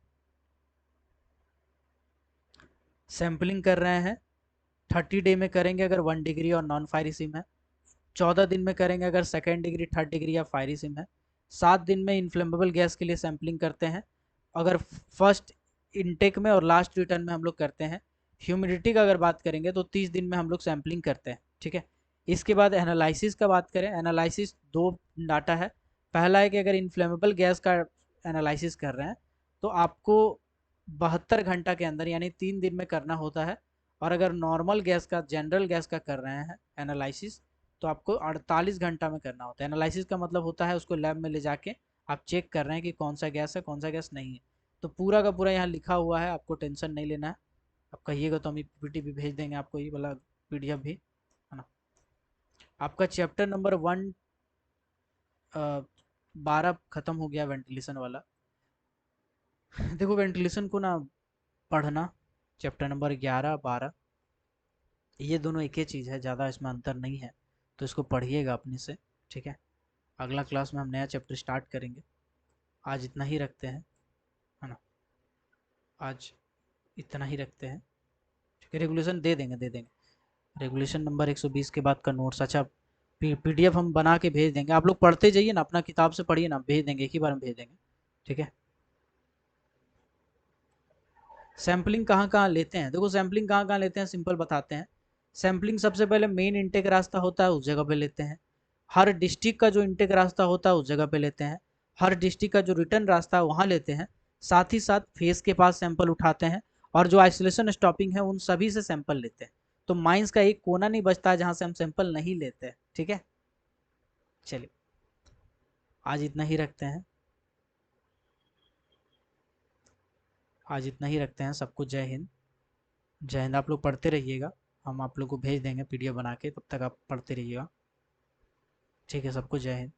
सैम्पलिंग कर रहे हैं 30 डे में करेंगे अगर 1 डिग्री और नॉन फायरी सिम है, 14 दिन में करेंगे अगर 2nd डिग्री 3rd डिग्री या फायरी सिम है, 7 दिन में इनफ्लेमेबल गैस के लिए सैम्पलिंग करते हैं अगर फर्स्ट इनटेक में, और लास्ट रिटर्न में हम लोग करते हैं। ह्यूमिडिटी का अगर बात करेंगे तो 30 दिन में हम लोग सैम्पलिंग करते हैं, ठीक है। इसके बाद एनालिसिस का बात करें, एनालिसिस दो डाटा है। पहला है कि अगर इनफ्लेमेबल गैस का एनालिसिस कर रहे हैं तो आपको 72 घंटा के अंदर यानी 3 दिन में करना होता है, और अगर नॉर्मल गैस का, जनरल गैस का कर रहे हैं एनालिसिस तो आपको 48 घंटा में करना होता है। एनालिसिस का मतलब होता है उसको लैब में ले जाके आप चेक कर रहे हैं कि कौन सा गैस है कौन सा गैस नहीं है। तो पूरा का पूरा यहाँ लिखा हुआ है, आपको टेंशन नहीं लेना है। आप कहिएगा तो हम पीपीटी भी भेज देंगे आपको, ये वाला पीडीएफ भी, है ना। आपका चैप्टर नंबर 12 खत्म हो गया, वेंटिलेशन वाला। देखो वेंटिलेशन को ना पढ़ना, चैप्टर नंबर 11 12 ये दोनों एक ही चीज़ है, ज़्यादा इसमें अंतर नहीं है, तो इसको पढ़िएगा अपने से, ठीक है। अगला क्लास में हम नया चैप्टर स्टार्ट करेंगे। आज इतना ही रखते हैं, है ना। आज इतना ही रखते हैं, ठीक है। रेगुलेशन दे देंगे। रेगुलेशन नंबर 120 के बाद का नोट्स, अच्छा पीडीएफ हम बना के भेज देंगे, आप लोग पढ़ते जाइए ना, अपना किताब से पढ़िए ना, भेज देंगे, एक ही बार में भेज देंगे, ठीक है। सैम्पलिंग कहाँ कहाँ लेते हैं, देखो सैम्पलिंग कहाँ कहाँ लेते हैं, सिंपल बताते हैं। सैम्पलिंग सबसे पहले मेन इंटेक रास्ता होता है उस जगह पे लेते हैं। हर डिस्ट्रिक्ट का जो इंटेक रास्ता होता है उस जगह पे लेते हैं। हर डिस्ट्रिक्ट का जो रिटर्न रास्ता है वहाँ लेते हैं। साथ ही साथ फेस के पास सैंपल उठाते हैं, और जो आइसोलेशन स्टॉपिंग है उन सभी से सैंपल लेते हैं। तो माइंस का एक कोना नहीं बचता है जहाँ से हम सैंपल नहीं लेते हैं, ठीक है। चलिए आज इतना ही रखते हैं, आज इतना ही रखते हैं। सबको जय हिंद। जय हिंद। आप लोग पढ़ते रहिएगा, हम आप लोग को भेज देंगे पीडीएफ बना के, तब तक आप पढ़ते रहिएगा, ठीक है। सबको जय हिंद।